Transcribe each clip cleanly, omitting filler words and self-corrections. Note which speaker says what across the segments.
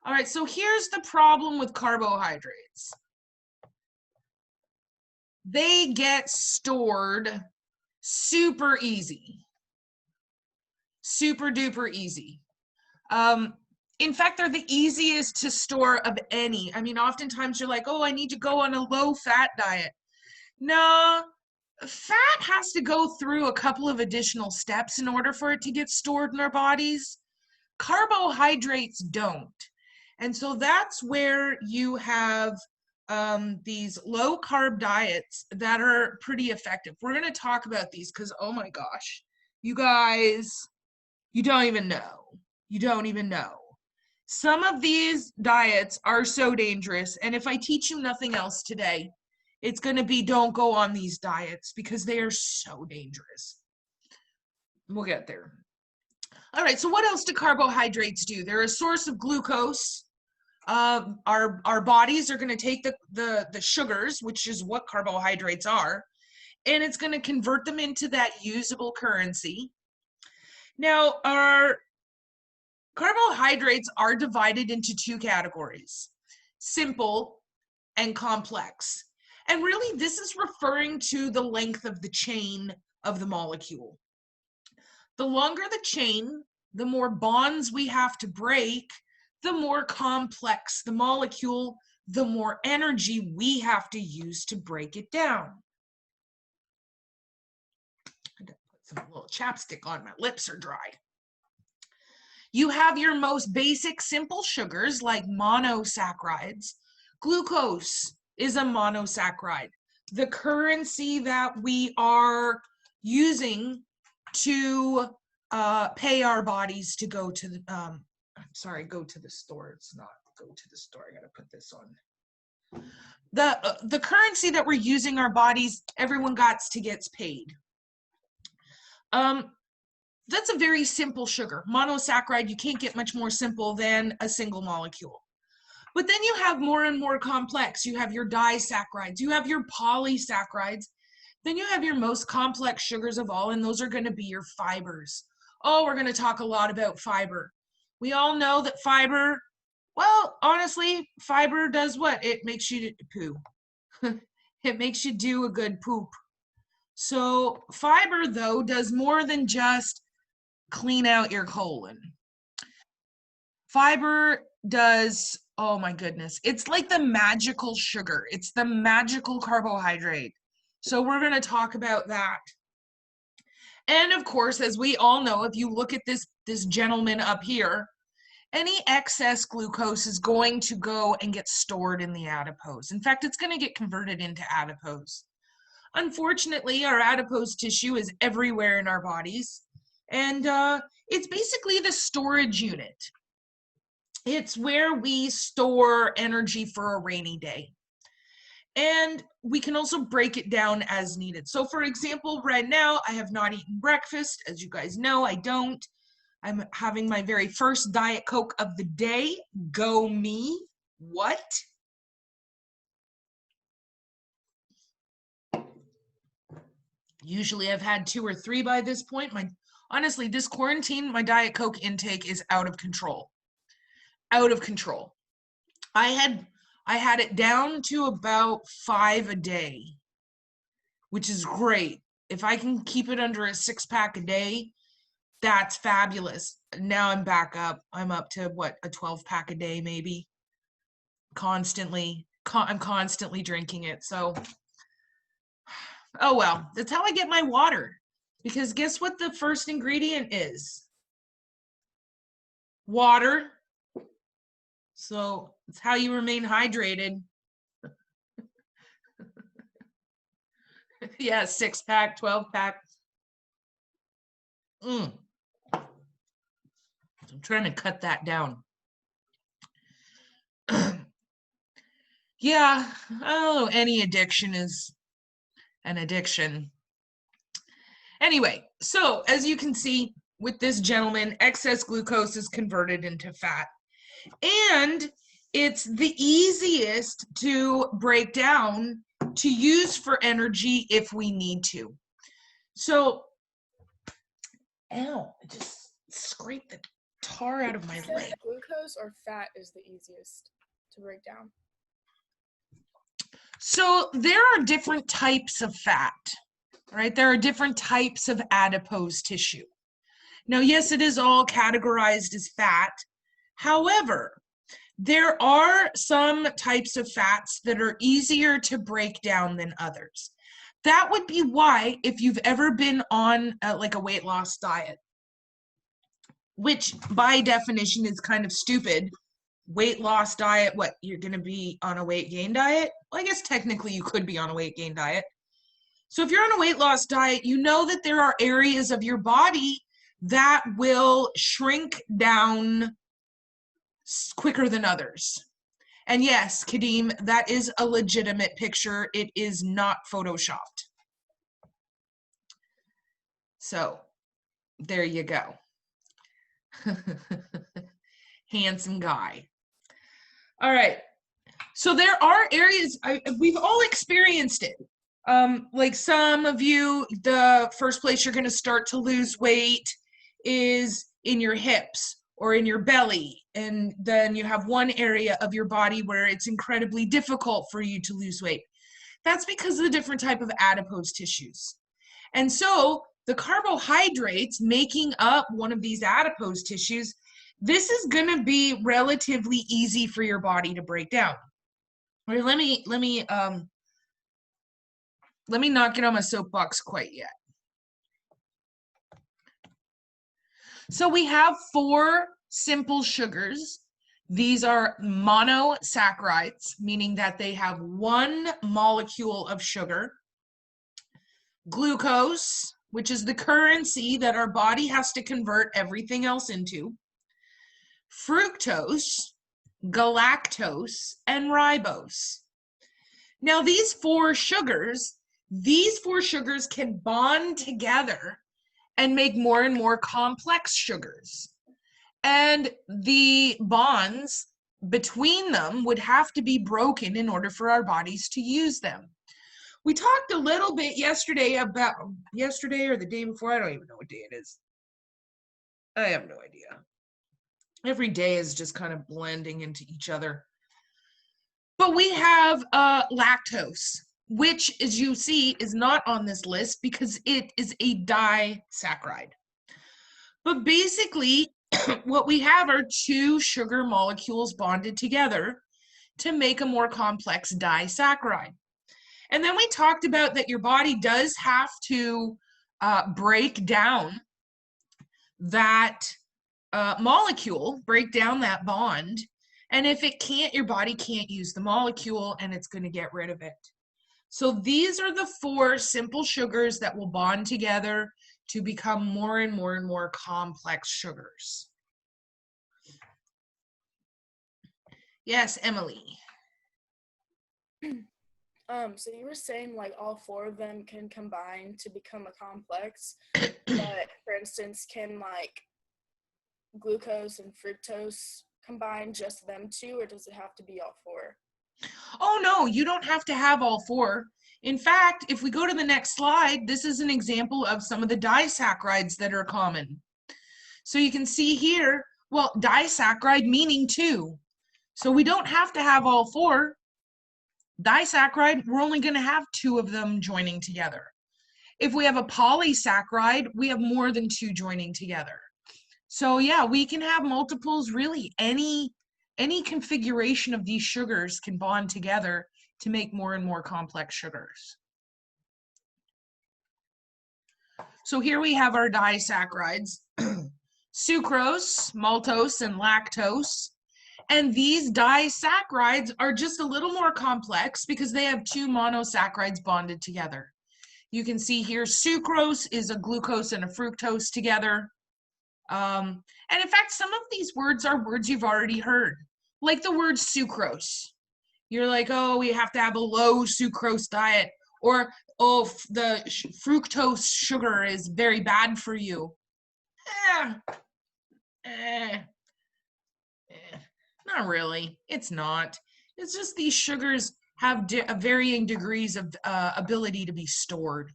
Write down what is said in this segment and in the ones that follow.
Speaker 1: All right, so here's the problem with carbohydrates. They get stored super easy. Super duper easy. In fact, they're the easiest to store of any. I mean, oftentimes you're like, oh, I need to go on a low-fat diet. No, fat has to go through a couple of additional steps in order for it to get stored in our bodies. Carbohydrates don't. And so that's where you have these low carb diets that are pretty effective. We're going to talk about these because, oh my gosh, you guys, you don't even know. You don't even know. Some of these diets are so dangerous. And if I teach you nothing else today, it's going to be don't go on these diets because they are so dangerous. We'll get there. All right, so what else do carbohydrates do? They're a source of glucose. Our bodies are going to take the sugars, which is what carbohydrates are, and it's going to convert them into that usable currency. Now, our carbohydrates are divided into two categories, simple and complex. And really, this is referring to the length of the chain of the molecule. The longer the chain, the more bonds we have to break, the more complex the molecule, the more energy we have to use to break it down. I gotta put some little chapstick on, my lips are dry. You have your most basic simple sugars like monosaccharides. Glucose is a monosaccharide. The currency that we are using to pay our bodies to go to the, go to the store. It's not go to the store. I gotta put this on. The currency that we're using our bodies, everyone gets paid. That's a very simple sugar. Monosaccharide, you can't get much more simple than a single molecule. But then you have more and more complex. You have your disaccharides, you have your polysaccharides, then you have your most complex sugars of all, and those are going to be your fibers. Oh, we're going to talk a lot about fiber. We all know that fiber, well, honestly, fiber does what? It makes you poo. It makes you do a good poop. So fiber, though, does more than just clean out your colon. Fiber does, oh my goodness, it's like the magical sugar. It's the magical carbohydrate. So we're going to talk about that. And of course, as we all know, if you look at this gentleman up here, any excess glucose is going to go and get stored in the adipose. In fact, it's going to get converted into adipose. Unfortunately, our adipose tissue is everywhere in our bodies, and it's basically the storage unit. It's where we store energy for a rainy day. And we can also break it down as needed. So for example, right now, I have not eaten breakfast. As you guys know, I don't. I'm having my very first Diet Coke of the day. Go me. What? Usually I've had 2 or 3 by this point. Honestly, this quarantine, my Diet Coke intake is out of control. Out of control. I had it down to about 5 a day, which is great. If I can keep it under a 6-pack a day, that's fabulous. Now I'm back up. I'm up to what, a 12-pack a day maybe. Constantly. I'm constantly drinking it. So, oh well, that's how I get my water. Because guess what the first ingredient is? Water. So it's how you remain hydrated. Yeah, 6-pack, 12-pack. I'm trying to cut that down. Yeah, oh, any addiction is an addiction. Anyway, so as you can see with this gentleman, excess glucose is converted into fat. And it's the easiest to break down to use for energy if we need to. So, ow, I just scraped tar out of my
Speaker 2: Said
Speaker 1: leg.
Speaker 2: glucose or fat is the easiest to break down.
Speaker 1: So there are different types of fat, right? There are different types of adipose tissue. Now, yes, it is all categorized as fat. However, there are some types of fats that are easier to break down than others. That would be why, if you've ever been on like a weight loss diet, which by definition is kind of stupid, weight loss diet, what, you're going to be on a weight gain diet? Well, I guess technically you could be on a weight gain diet. So if you're on a weight loss diet, you know that there are areas of your body that will shrink down quicker than others. And yes, Kadeem, that is a legitimate picture. It is not photoshopped. So there you go. Handsome guy. All right. So there are areas, we've all experienced it. Like some of you, the first place you're going to start to lose weight is in your hips or in your belly. And then you have one area of your body where it's incredibly difficult for you to lose weight. That's because of the different type of adipose tissues. And so the carbohydrates making up one of these adipose tissues, this is going to be relatively easy for your body to break down. Let me not get on my soapbox quite yet. So we have 4 simple sugars. These are monosaccharides, meaning that they have one molecule of sugar. Glucose, which is the currency that our body has to convert everything else into. Fructose, galactose, and ribose. Now these 4 sugars can bond together and make more and more complex sugars. And the bonds between them would have to be broken in order for our bodies to use them. We talked a little bit yesterday or the day before, I don't even know what day it is. I have no idea. Every day is just kind of blending into each other. But we have lactose, which, as you see, is not on this list because it is a disaccharide. But basically, what we have are 2 sugar molecules bonded together to make a more complex disaccharide. And then we talked about that your body does have to break down that molecule, break down that bond. And if it can't, your body can't use the molecule and it's going to get rid of it. So these are the 4 simple sugars that will bond together to become more and more and more complex sugars. Yes, Emily.
Speaker 2: So you were saying like all 4 of them can combine to become a complex, but for instance, can like glucose and fructose combine just them 2, or does it have to be all 4?
Speaker 1: Oh no, you don't have to have all 4. In fact, if we go to the next slide, this is an example of some of the disaccharides that are common. So you can see here, well, disaccharide meaning 2. So we don't have to have all 4. Disaccharide, we're only going to have 2 of them joining together. If we have a polysaccharide, we have more than 2 joining together. So yeah, we can have multiples. Really, any configuration of these sugars can bond together to make more and more complex sugars. So here we have our disaccharides, sucrose, maltose, and lactose. And these disaccharides are just a little more complex because they have 2 monosaccharides bonded together. You can see here sucrose is a glucose and a fructose together. And in fact, some of these words are words you've already heard, like the word sucrose. You're like, oh, we have to have a low sucrose diet, or oh, the fructose sugar is very bad for you. Not really. It's not. It's just these sugars have varying degrees of ability to be stored.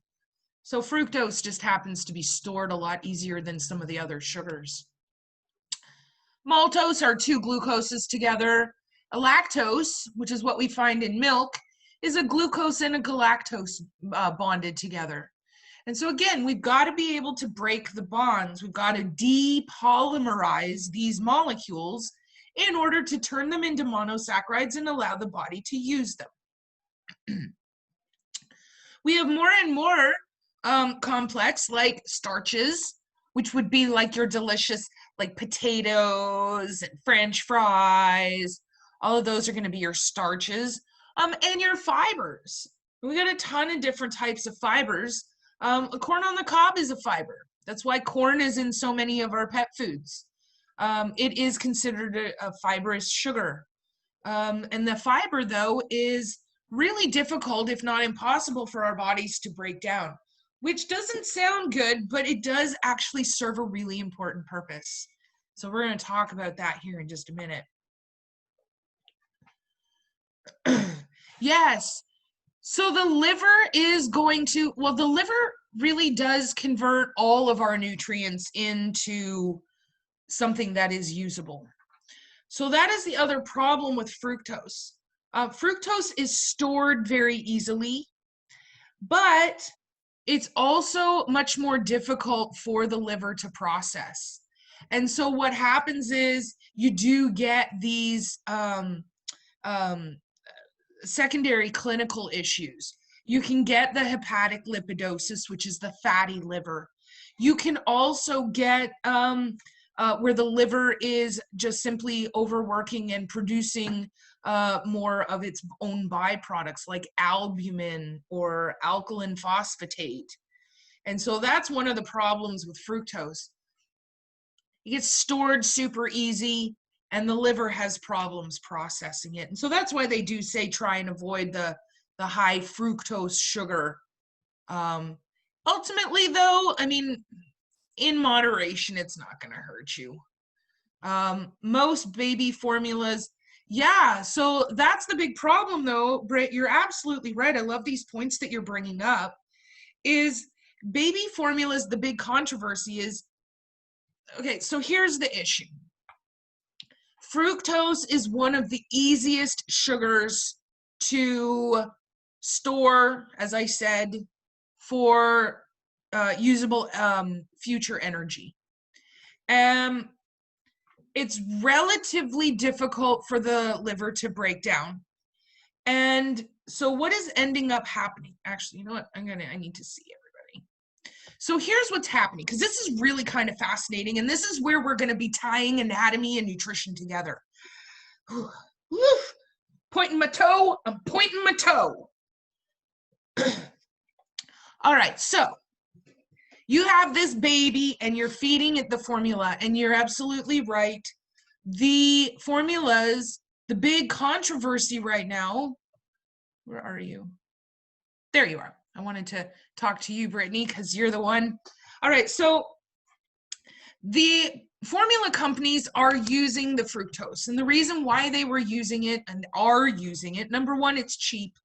Speaker 1: So fructose just happens to be stored a lot easier than some of the other sugars. Maltose are two glucoses together. A lactose, which is what we find in milk, is a glucose and a galactose bonded together. And so again, we've got to be able to break the bonds. We've got to depolymerize these molecules in order to turn them into monosaccharides and allow the body to use them. We have more and more complex like starches, which would be like your delicious like potatoes and French fries. All of those are going to be your starches, and your fibers. We got a ton of different types of fibers. Corn on the cob is a fiber. That's why corn is in so many of our pet foods. It is considered a fibrous sugar. And the fiber, though, is really difficult, if not impossible, for our bodies to break down, which doesn't sound good, but it does actually serve a really important purpose. So we're going to talk about that here in just a minute. Yes. So the liver is going to, well, the liver really does convert all of our nutrients into something that is usable. So that is the other problem with fructose. Fructose is stored very easily, but it's also much more difficult for the liver to process. And so what happens is you do get these secondary clinical issues. You can get the hepatic lipidosis, which is the fatty liver. You can also get where the liver is just simply overworking and producing more of its own byproducts like albumin or alkaline phosphatate. And so that's one of the problems with fructose. It gets stored super easy and the liver has problems processing it. And so that's why they do say try and avoid the high fructose sugar. Ultimately though, I mean, in moderation, it's not going to hurt you. Most baby formulas, yeah, so that's the big problem though, Britt, you're absolutely right. I love these points that you're bringing up, is baby formulas, the big controversy is, okay, so here's the issue. Fructose is one of the easiest sugars to store, as I said, for usable future energy. It's relatively difficult for the liver to break down. And so what is ending up happening? Actually, you know what? I need to see everybody. So here's what's happening, because this is really kind of fascinating, and this is where we're going to be tying anatomy and nutrition together. Pointing my toe, I'm pointing my toe. All right, so you have this baby and you're feeding it the formula, and you're absolutely right. The formulas, the big controversy right now, where are you? There you are. I wanted to talk to you, Brittany, because you're the one. All right, so the formula companies are using the fructose, and the reason why they were using it and are using it, number one, it's cheap.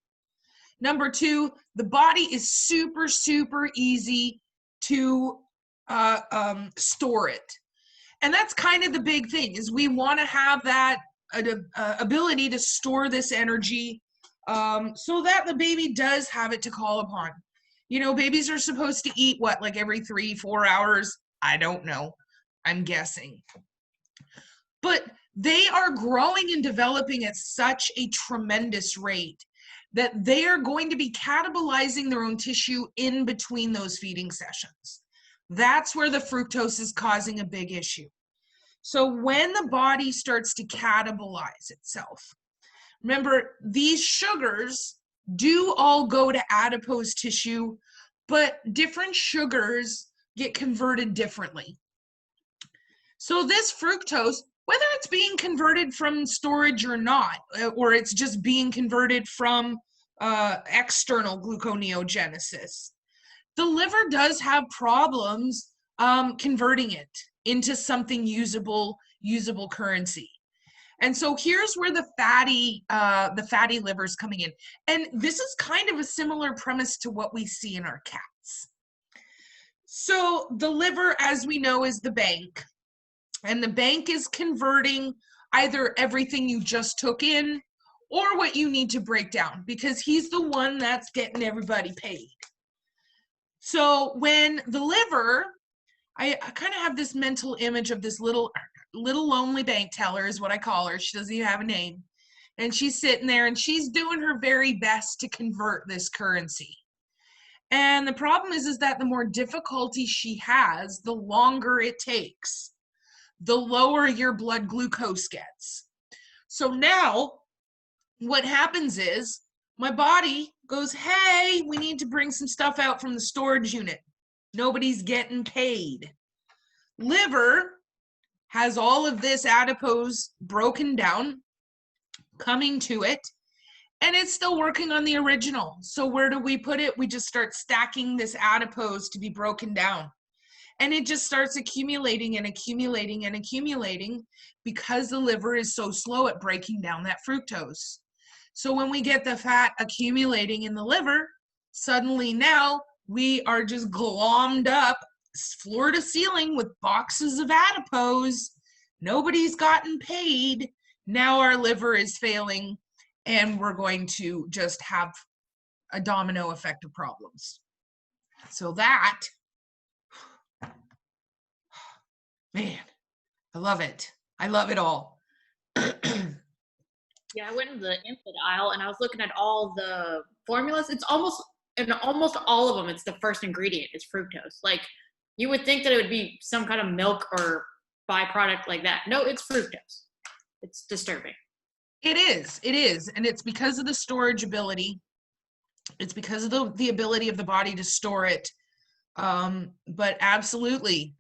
Speaker 1: Number two, the body is super, super easy to store it. And that's kind of the big thing, is we want to have that ability to store this energy so that the baby does have it to call upon. You know, babies are supposed to eat what, like every 3-4 hours? I don't know. I'm guessing. But they are growing and developing at such a tremendous rate that they are going to be catabolizing their own tissue in between those feeding sessions. That's where the fructose is causing a big issue. So when the body starts to catabolize itself, remember, these sugars do all go to adipose tissue, but different sugars get converted differently. So this fructose, whether it's being converted from storage or not, or it's just being converted from external gluconeogenesis, the liver does have problems converting it into something usable currency. And so here's where the fatty liver is coming in. And this is kind of a similar premise to what we see in our cats. So the liver, as we know, is the bank. And the bank is converting either everything you just took in or what you need to break down, because he's the one that's getting everybody paid. So when the liver, I kind of have this mental image of this little lonely bank teller is what I call her. She doesn't even have a name. And she's sitting there and she's doing her very best to convert this currency. And the problem is that the more difficulty she has, the longer it takes, the lower your blood glucose gets. So now what happens is my body goes, hey, we need to bring some stuff out from the storage unit. Nobody's getting paid. Liver has all of this adipose broken down, coming to it, and it's still working on the original. So where do we put it? We just start stacking this adipose to be broken down. And it just starts accumulating and accumulating and accumulating because the liver is so slow at breaking down that fructose. So when we get the fat accumulating in the liver, suddenly now we are just glommed up floor to ceiling with boxes of adipose. Nobody's gotten paid. Now our liver is failing and we're going to just have a domino effect of problems. So that, man, I love it. I love it all.
Speaker 3: Yeah, I went in the infant aisle and I was looking at all the formulas. It's almost, in almost all of them, it's the first ingredient is fructose. Like, you would think that it would be some kind of milk or byproduct like that. No, it's fructose. It's disturbing.
Speaker 1: It is. And it's because of the storage ability. It's because of the ability of the body to store it. But absolutely,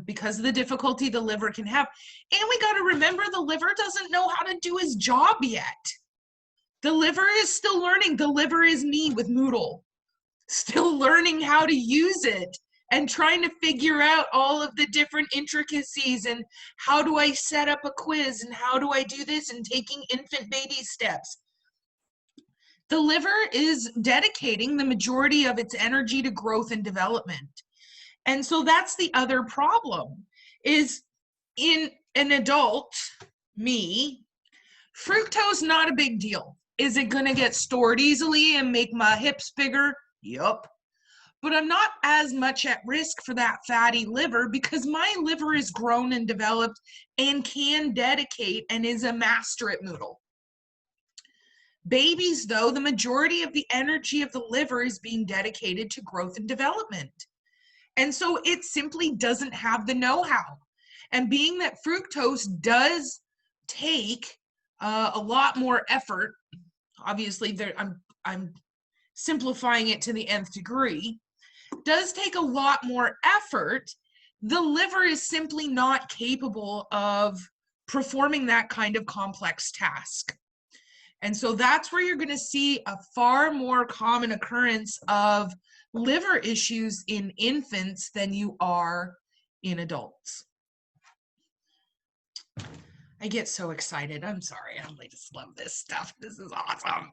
Speaker 1: because of the difficulty the liver can have. And we got to remember the liver doesn't know how to do his job yet. The liver is still learning. The liver is me with Moodle, still learning how to use it and trying to figure out all of the different intricacies and how do I set up a quiz and how do I do this and taking infant baby steps. The liver is dedicating the majority of its energy to growth and development. And so that's the other problem is in an adult, me, fructose not a big deal. Is it going to get stored easily and make my hips bigger? Yup. But I'm not as much at risk for that fatty liver because my liver is grown and developed and can dedicate and is a master at Moodle. Babies, though, the majority of the energy of the liver is being dedicated to growth and development. And so it simply doesn't have the know-how. And being that fructose does take a lot more effort, obviously I'm simplifying it to the nth degree, does take a lot more effort, the liver is simply not capable of performing that kind of complex task. And so that's where you're going to see a far more common occurrence of liver issues in infants than you are in adults. I get so excited. I'm sorry. I just love this stuff. This is awesome.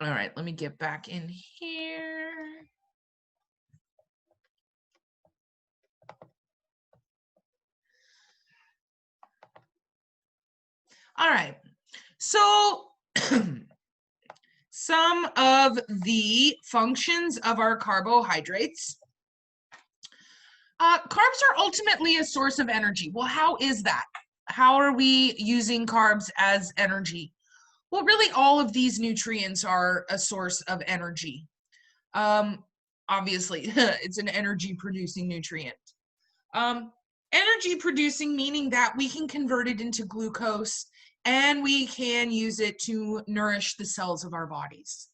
Speaker 1: All right, let me get back in here. All right, so some of the functions of our carbohydrates. Carbs are ultimately a source of energy. Well, how is that? How are we using carbs as energy? Well, really all of these nutrients are a source of energy. Obviously, it's an energy producing nutrient. Energy producing meaning that we can convert it into glucose and we can use it to nourish the cells of our bodies.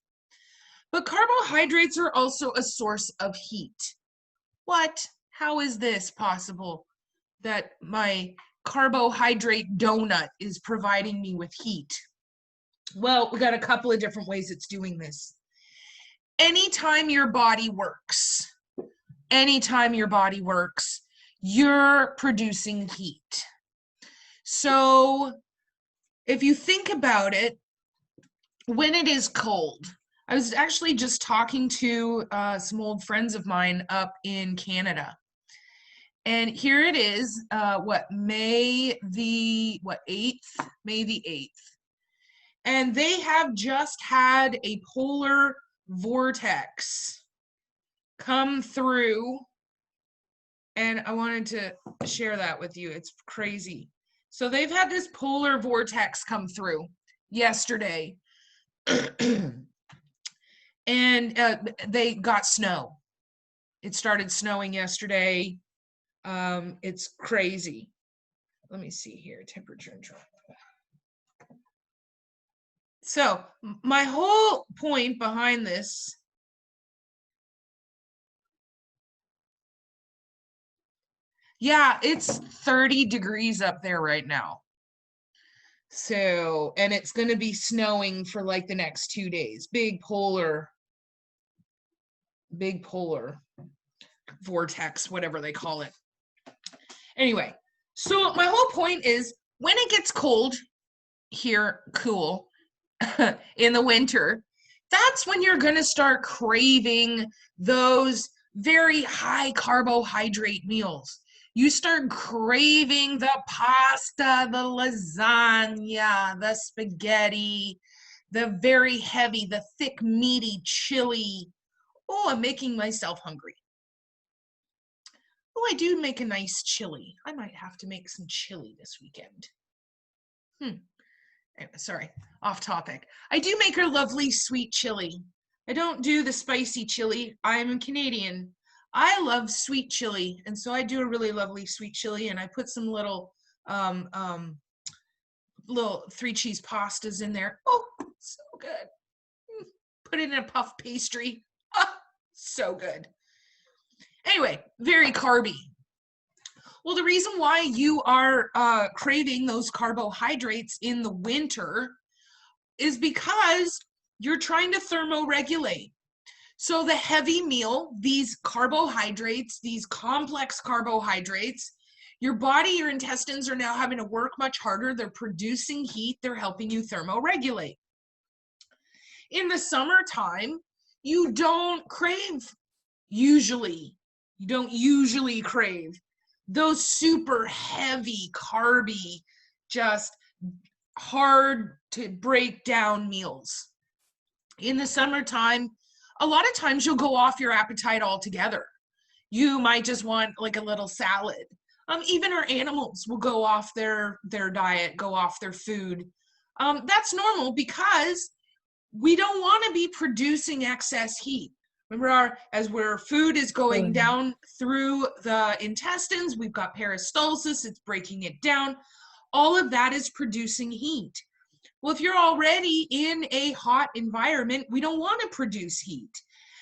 Speaker 1: But carbohydrates are also a source of heat. What? How is this possible that my carbohydrate donut is providing me with heat? Well, we got a couple of different ways it's doing this. Anytime your body works, you're producing heat. So if you think about it, when it is cold, I was actually just talking to some old friends of mine up in Canada. And here it is, May the 8th? May the 8th. And they have just had a polar vortex come through. And I wanted to share that with you. It's crazy. So they've had this polar vortex come through yesterday. And they got snow. It started snowing yesterday. It's crazy. Let me see here, temperature and track. So my whole point behind this yeah, it's 30 degrees up there right now. So, and it's going to be snowing for like the next 2 days. Big polar vortex, whatever they call it. Anyway, so my whole point is when it gets cold here, cool, in the winter, that's when you're going to start craving those very high carbohydrate meals. You start craving the pasta, the lasagna, the spaghetti, the very heavy, the thick, meaty chili. Oh, I'm making myself hungry. Oh, I do make a nice chili. I might have to make some chili this weekend. Anyway, sorry, off topic. I do make a lovely sweet chili. I don't do the spicy chili. I'm Canadian. I love sweet chili, and so I do a really lovely sweet chili, and I put some little 3-cheese pastas in there. Oh, so good. Put it in a puff pastry. Ah, so good. Anyway, very carby. Well, the reason why you are craving those carbohydrates in the winter is because you're trying to thermoregulate. So the heavy meal, these carbohydrates, these complex carbohydrates, your body, your intestines are now having to work much harder. They're producing heat. They're helping you thermoregulate. In the summertime, you don't crave usually. You don't usually crave those super heavy, carby, just hard to break down meals. In the summertime, a lot of times you'll go off your appetite altogether. You might just want like a little salad. Even our animals will go off their diet, go off their food. That's normal because we don't want to be producing excess heat. Remember, as where food is going down through the intestines, we've got peristalsis, it's breaking it down. All of that is producing heat. Well, if you're already in a hot environment, we don't want to produce heat.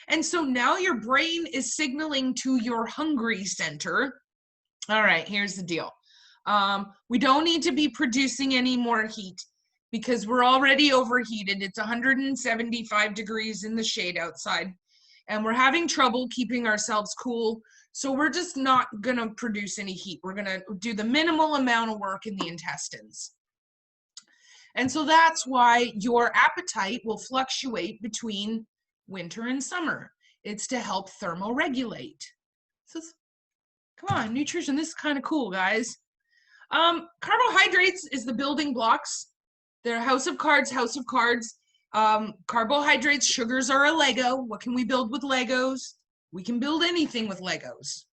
Speaker 1: And so now your brain is signaling to your hungry center, all right, here's the deal. We don't need to be producing any more heat because we're already overheated. It's 175 degrees in the shade outside, and we're having trouble keeping ourselves cool. So we're just not going to produce any heat. We're going to do the minimal amount of work in the intestines. And so that's why your appetite will fluctuate between winter and summer. It's to help thermoregulate. So come on, nutrition, this is kind of cool, guys. Carbohydrates is the building blocks. They're house of cards, house of cards. Carbohydrates, sugars are a Lego. What can we build with Legos? We can build anything with Legos.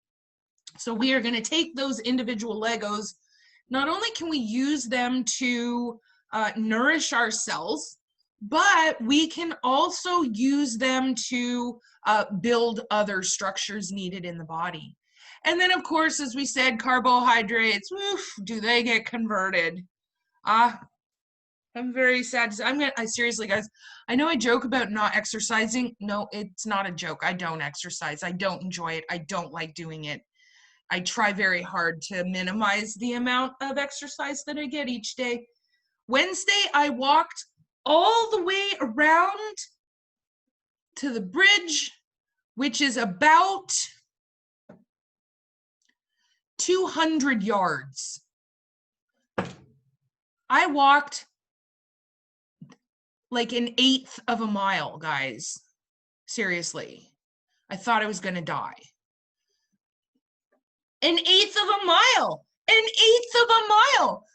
Speaker 1: So we are going to take those individual Legos. Not only can we use them to nourish our cells, but we can also use them to build other structures needed in the body. And then, of course, as we said, carbohydrates, oof, do they get converted? I'm very sad. I seriously, guys, I know I joke about not exercising. No, it's not a joke. I don't exercise. I don't enjoy it. I don't like doing it. I try very hard to minimize the amount of exercise that I get each day. Wednesday, I walked all the way around to the bridge, which is about 200 yards. I walked like an eighth of a mile, guys. Seriously. I thought I was going to die. 1/8 of a mile, 1/8 of a mile.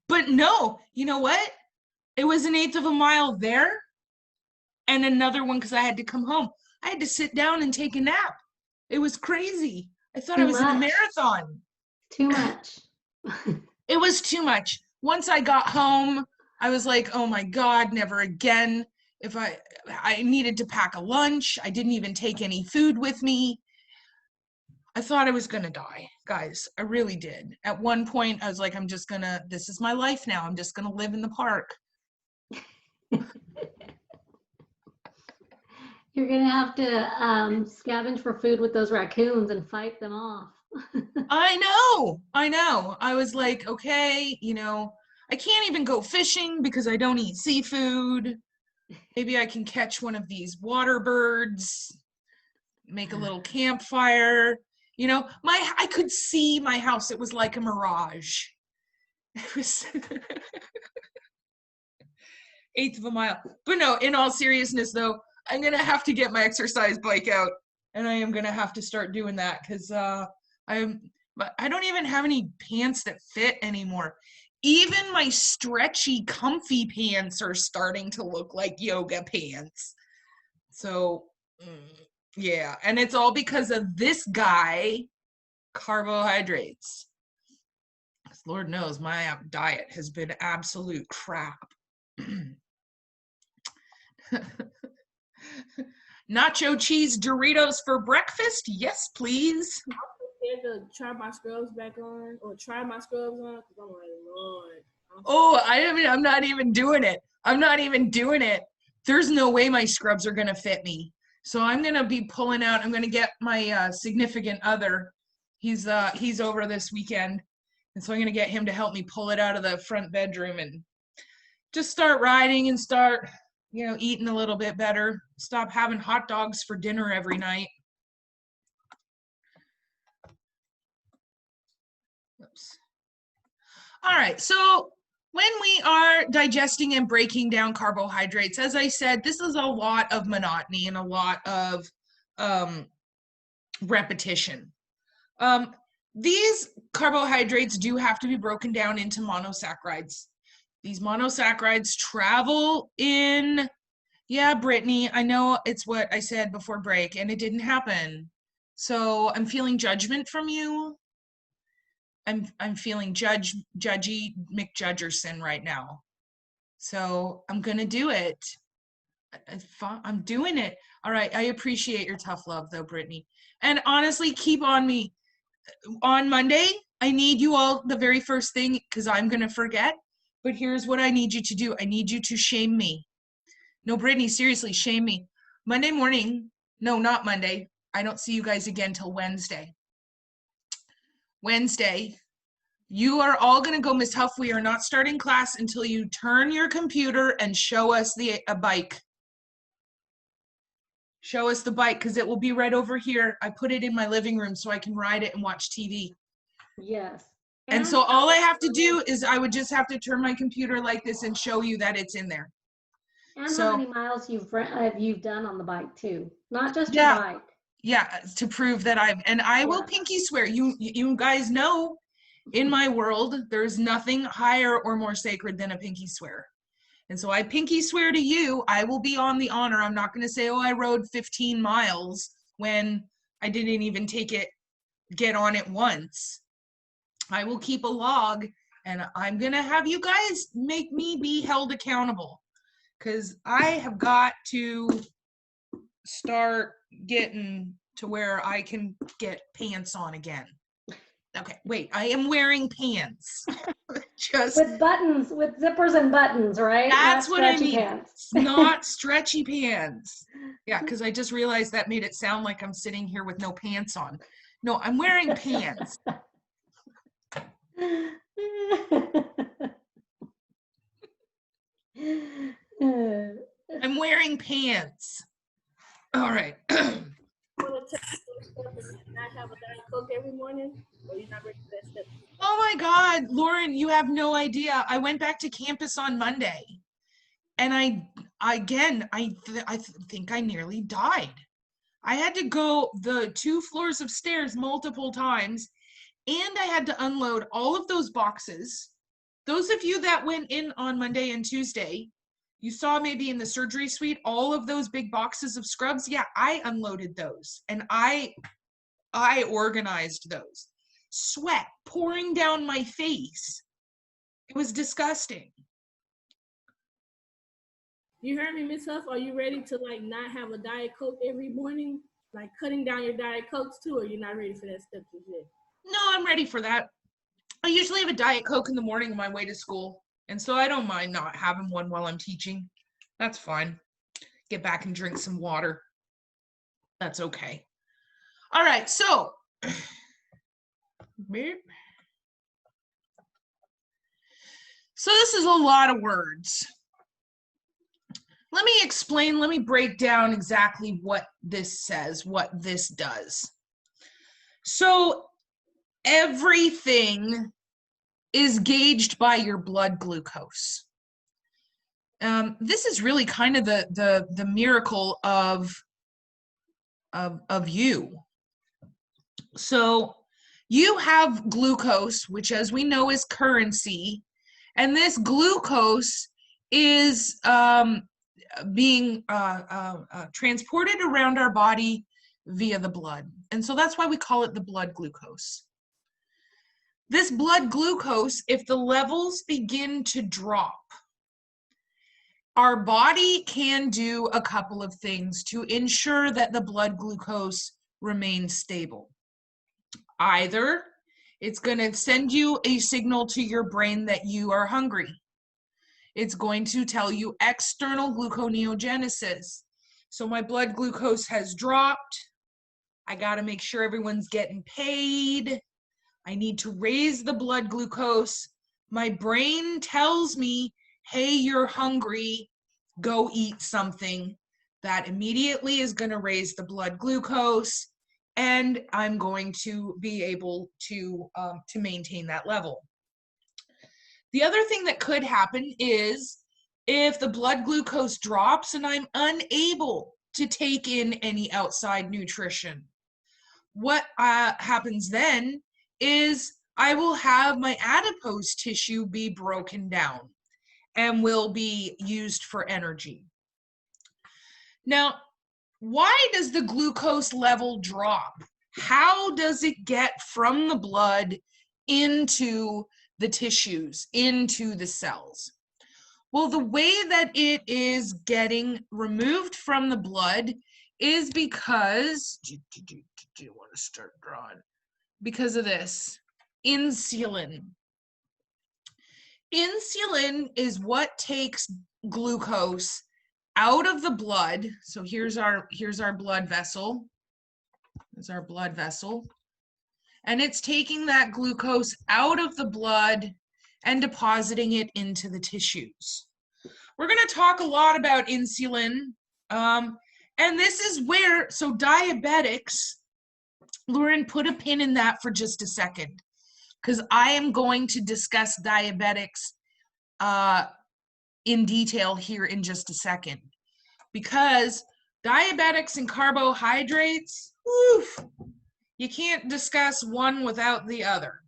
Speaker 1: But no, you know what? It was 1/8 of a mile there and another one because I had to come home. I had to sit down and take a nap. It was crazy. I thought I
Speaker 4: Too
Speaker 1: was in a
Speaker 4: much.
Speaker 1: marathon.
Speaker 4: Too much.
Speaker 1: It was too much. Once I got home, I was like, oh my God, never again. If I needed to pack a lunch, I didn't even take any food with me. I thought I was gonna die, guys. I really did. At one point, I was like, this is my life now. I'm just gonna live in the park.
Speaker 4: You're gonna have to scavenge for food with those raccoons and fight them off.
Speaker 1: I know. I was like, okay, I can't even go fishing because I don't eat seafood. Maybe I can catch one of these water birds, make a little campfire. I could see my house. It was like a mirage. It was 1/8 of a mile. But no, in all seriousness though, I'm going to have to get my exercise bike out and I am going to have to start doing that because I don't even have any pants that fit anymore. Even my stretchy, comfy pants are starting to look like yoga pants. So, yeah. And it's all because of this guy, carbohydrates. Lord knows my diet has been absolute crap. Nacho cheese Doritos for breakfast? Yes, please.
Speaker 2: I'm scared to try my scrubs back on or try my scrubs on because I'm like, Lord.
Speaker 1: I'm not even doing it. There's no way my scrubs are going to fit me. So I'm going to be pulling out. I'm going to get my significant other. He's over this weekend. And so I'm going to get him to help me pull it out of the front bedroom and just start riding and start, eating a little bit better. Stop having hot dogs for dinner every night. Oops. All right. So when we are digesting and breaking down carbohydrates, as I said, this is a lot of monotony and a lot of repetition. These carbohydrates do have to be broken down into monosaccharides. These monosaccharides travel in, yeah, Brittany, I know it's what I said before break and it didn't happen. So I'm feeling judgment from you. I'm feeling judgy McJudgerson right now. So I'm going to do it. I'm doing it. All right. I appreciate your tough love though, Brittany. And honestly, keep on me. On Monday, I need you all, the very first thing, because I'm going to forget, but here's what I need you to do. I need you to shame me. No, Brittany, seriously, shame me. Monday morning, no, not Monday. I don't see you guys again till Wednesday. Wednesday, you are all going to go, Miss Huff, we are not starting class until you turn your computer and show us a bike. Show us the bike because it will be right over here. I put it in my living room so I can ride it and watch TV.
Speaker 4: Yes.
Speaker 1: And so all I have to do is I would just have to turn my computer like this and show you that it's in there.
Speaker 4: And
Speaker 1: So,
Speaker 4: how many miles you've done on the bike too, not just
Speaker 1: yeah,
Speaker 4: your bike.
Speaker 1: Yeah, to prove that I will pinky swear. You guys know, in my world, there's nothing higher or more sacred than a pinky swear. And so I pinky swear to you, I will be on the honor. I'm not going to say, oh, I rode 15 miles when I didn't even get on it once. I will keep a log and I'm going to have you guys make me be held accountable because I have got to start getting to where I can get pants on again. Okay, wait, I am wearing pants. Just
Speaker 4: with buttons, with zippers and buttons, right?
Speaker 1: That's
Speaker 4: not
Speaker 1: what I
Speaker 4: stretchy
Speaker 1: mean.
Speaker 4: pants.
Speaker 1: Not stretchy pants. Yeah, because I just realized that made it sound like I'm sitting here with no pants on. No, I'm wearing pants. I'm wearing pants. All right.
Speaker 2: Not have a Diet Coke every morning, or you're not ready for that step?
Speaker 1: Oh my God, Lauren, you have no idea. I went back to campus on Monday, and I think I nearly died. I had to go the 2 floors of stairs multiple times, and I had to unload all of those boxes. Those of you that went in on Monday and Tuesday, you saw maybe in the surgery suite, all of those big boxes of scrubs. Yeah, I unloaded those, and I organized those. Sweat pouring down my face. It was disgusting.
Speaker 5: You heard me, Miss Huff? Are you ready to like not have a Diet Coke every morning? Like cutting down your Diet Cokes too, or you're not ready for that step just yet?
Speaker 1: No, I'm ready for that. I usually have a Diet Coke in the morning on my way to school, and so I don't mind not having one while I'm teaching. That's fine. Get back and drink some water. That's okay. All right, so this is a lot of words. Let me explain, let me break down exactly what this says, what this does. So everything is gauged by your blood glucose. This is really kind of the miracle of you. So you have glucose, which as we know is currency, and this glucose is being transported around our body via the blood. And so that's why we call it the blood glucose. This blood glucose, if the levels begin to drop, our body can do a couple of things to ensure that the blood glucose remains stable. Either it's going to send you a signal to your brain that you are hungry. It's going to tell you external gluconeogenesis. So my blood glucose has dropped. I got to make sure everyone's getting paid. I need to raise the blood glucose. My brain tells me, hey, you're hungry, go eat something. That immediately is going to raise the blood glucose, and I'm going to be able to maintain that level. The other thing that could happen is if the blood glucose drops and I'm unable to take in any outside nutrition, what happens then is I will have my adipose tissue be broken down and will be used for energy. Now, why does the glucose level drop? How does it get from the blood into the tissues, into the cells? Well, the way that it is getting removed from the blood is because, do you want to start drawing? Because of this, insulin. Insulin is what takes glucose out of the blood. So here's our blood vessel. There's our blood vessel. And it's taking that glucose out of the blood and depositing it into the tissues. We're going to talk a lot about insulin. And this is where, so diabetics, Lauren, put a pin in that for just a second, because I am going to discuss diabetics in detail here in just a second. Because diabetics and carbohydrates, oof, you can't discuss one without the other.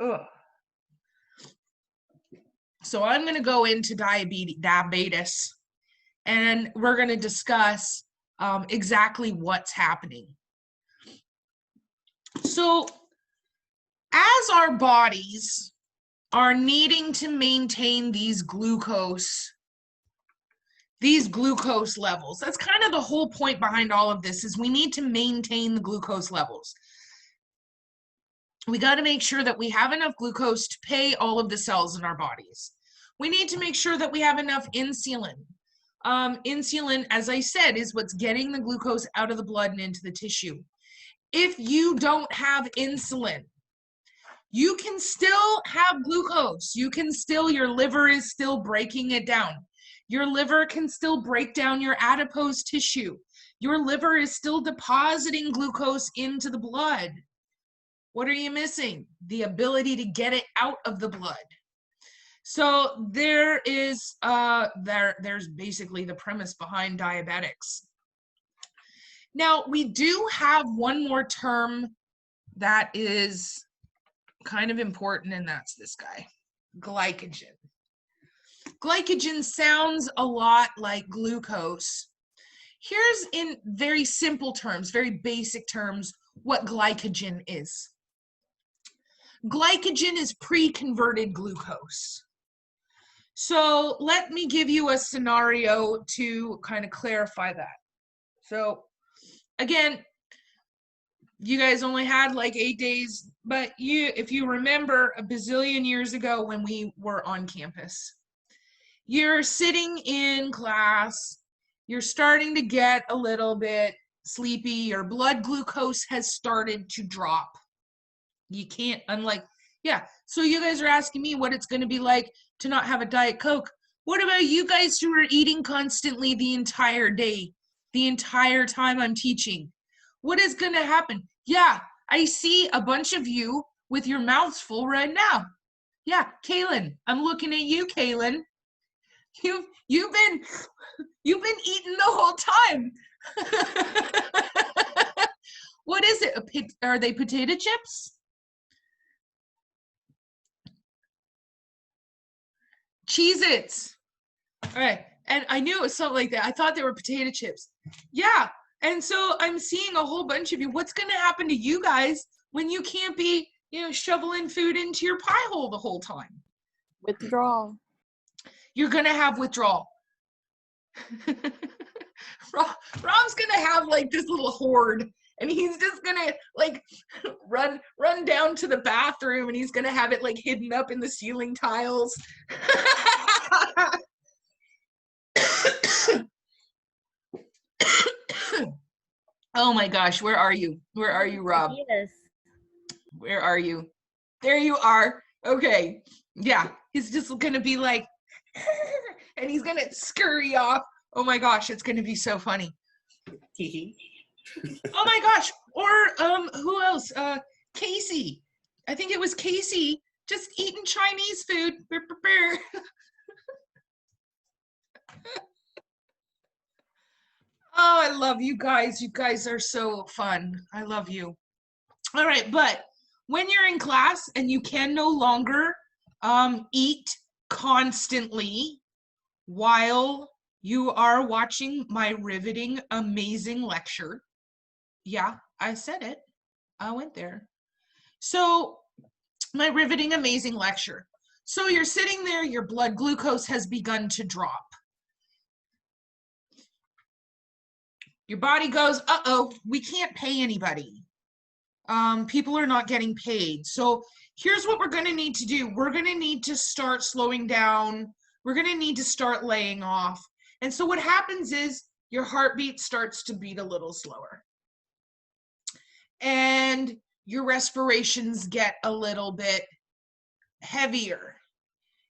Speaker 1: Ugh. So I'm going to go into diabetes, and we're going to discuss exactly what's happening. So as our bodies are needing to maintain these glucose levels, that's kind of the whole point behind all of this, is we need to maintain the glucose levels. We got to make sure that we have enough glucose to pay all of the cells in our bodies. We need to make sure that we have enough insulin. Insulin, as I said, is what's getting the glucose out of the blood and into the tissue. If you don't have insulin, you can still have glucose. Your liver is still breaking it down. Your liver can still break down your adipose tissue. Your liver is still depositing glucose into the blood. What are you missing? The ability to get it out of the blood. So there's basically the premise behind diabetics. Now, we do have one more term that is kind of important, and that's this guy, glycogen. Glycogen sounds a lot like glucose. Here's in very simple terms, very basic terms, what glycogen is. Glycogen is pre-converted glucose. So let me give you a scenario to kind of clarify that. So again, you guys only had like 8 days, but if you remember a bazillion years ago when we were on campus, you're sitting in class, you're starting to get a little bit sleepy, your blood glucose has started to drop. You can't, so you guys are asking me what it's going to be like to not have a Diet Coke. What about you guys who are eating constantly the entire day, the entire time I'm teaching? What is going to happen? Yeah, I see a bunch of you with your mouths full right now. Yeah, Kaylin, I'm looking at you, Kaylin. You've been eating the whole time. What is it? Are they potato chips? Cheez-Its. All right. And I knew it was something like that. I thought they were potato chips. Yeah. And so I'm seeing a whole bunch of you. What's going to happen to you guys when you can't be, shoveling food into your pie hole the whole time?
Speaker 2: Withdrawal.
Speaker 1: You're going to have withdrawal. Rob's going to have like this little hoard, and he's just going to like run down to the bathroom, and he's going to have it like hidden up in the ceiling tiles. Oh my gosh, where are you? Where are you, Rob?
Speaker 6: Yes.
Speaker 1: Where are you? There you are. Okay. Yeah, he's just going to be like, and he's going to scurry off. Oh my gosh, it's going to be so funny. Oh my gosh. Or who else? Casey. I think it was Casey just eating Chinese food. Oh, I love you guys. You guys are so fun. I love you. All right, but when you're in class and you can no longer eat constantly while you are watching my riveting, amazing lecture. Yeah, I said it. I went there. So my riveting, amazing lecture. So you're sitting there, your blood glucose has begun to drop. Your body goes, uh-oh, we can't pay anybody. People are not getting paid. So here's what we're going to need to do. We're going to need to start slowing down. We're going to need to start laying off. And so what happens is your heartbeat starts to beat a little slower. And your respirations get a little bit heavier.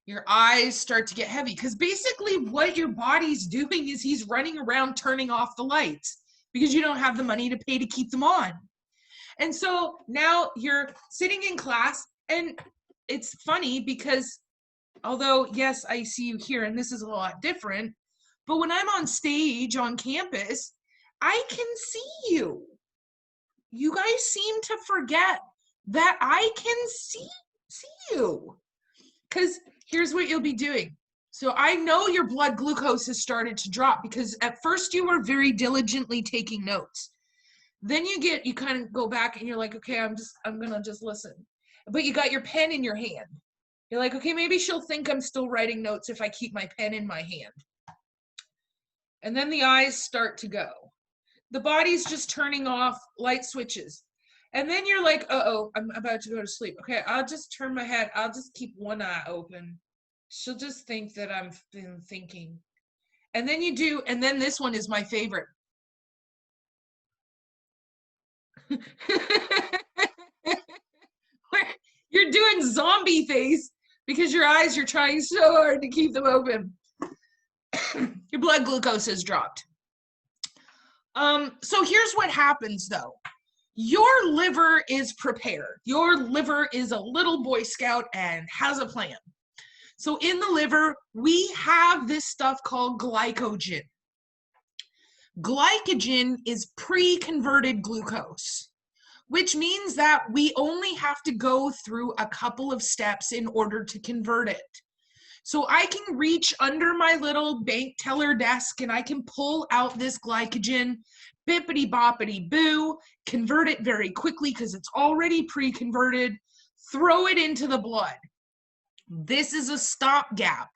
Speaker 1: Your eyes start to get heavy, because basically what your body's doing is he's running around turning off the lights because you don't have the money to pay to keep them on. And so now you're sitting in class, and it's funny because although, yes, I see you here and this is a lot different, but when I'm on stage on campus, I can see you. You guys seem to forget that I can see you. Because here's what you'll be doing. So I know your blood glucose has started to drop, because at first you were very diligently taking notes. Then you kind of go back and you're like, okay, I'm gonna just listen. But you got your pen in your hand. You're like, okay, maybe she'll think I'm still writing notes if I keep my pen in my hand. And then the eyes start to go. The body's just turning off light switches. And then you're like, uh-oh, I'm about to go to sleep. Okay, I'll just turn my head. I'll just keep one eye open. She'll just think that I've been thinking. And then you do, and then this one is my favorite. You're doing zombie face because your eyes, you're trying so hard to keep them open. Your blood glucose has dropped. So here's what happens though. Your liver is prepared. Your liver is a little Boy Scout and has a plan. So in the liver, we have this stuff called glycogen. Glycogen is pre-converted glucose, which means that we only have to go through a couple of steps in order to convert it. So I can reach under my little bank teller desk and I can pull out this glycogen, bippity boppity boo, convert it very quickly because it's already pre-converted, throw it into the blood. This is a stopgap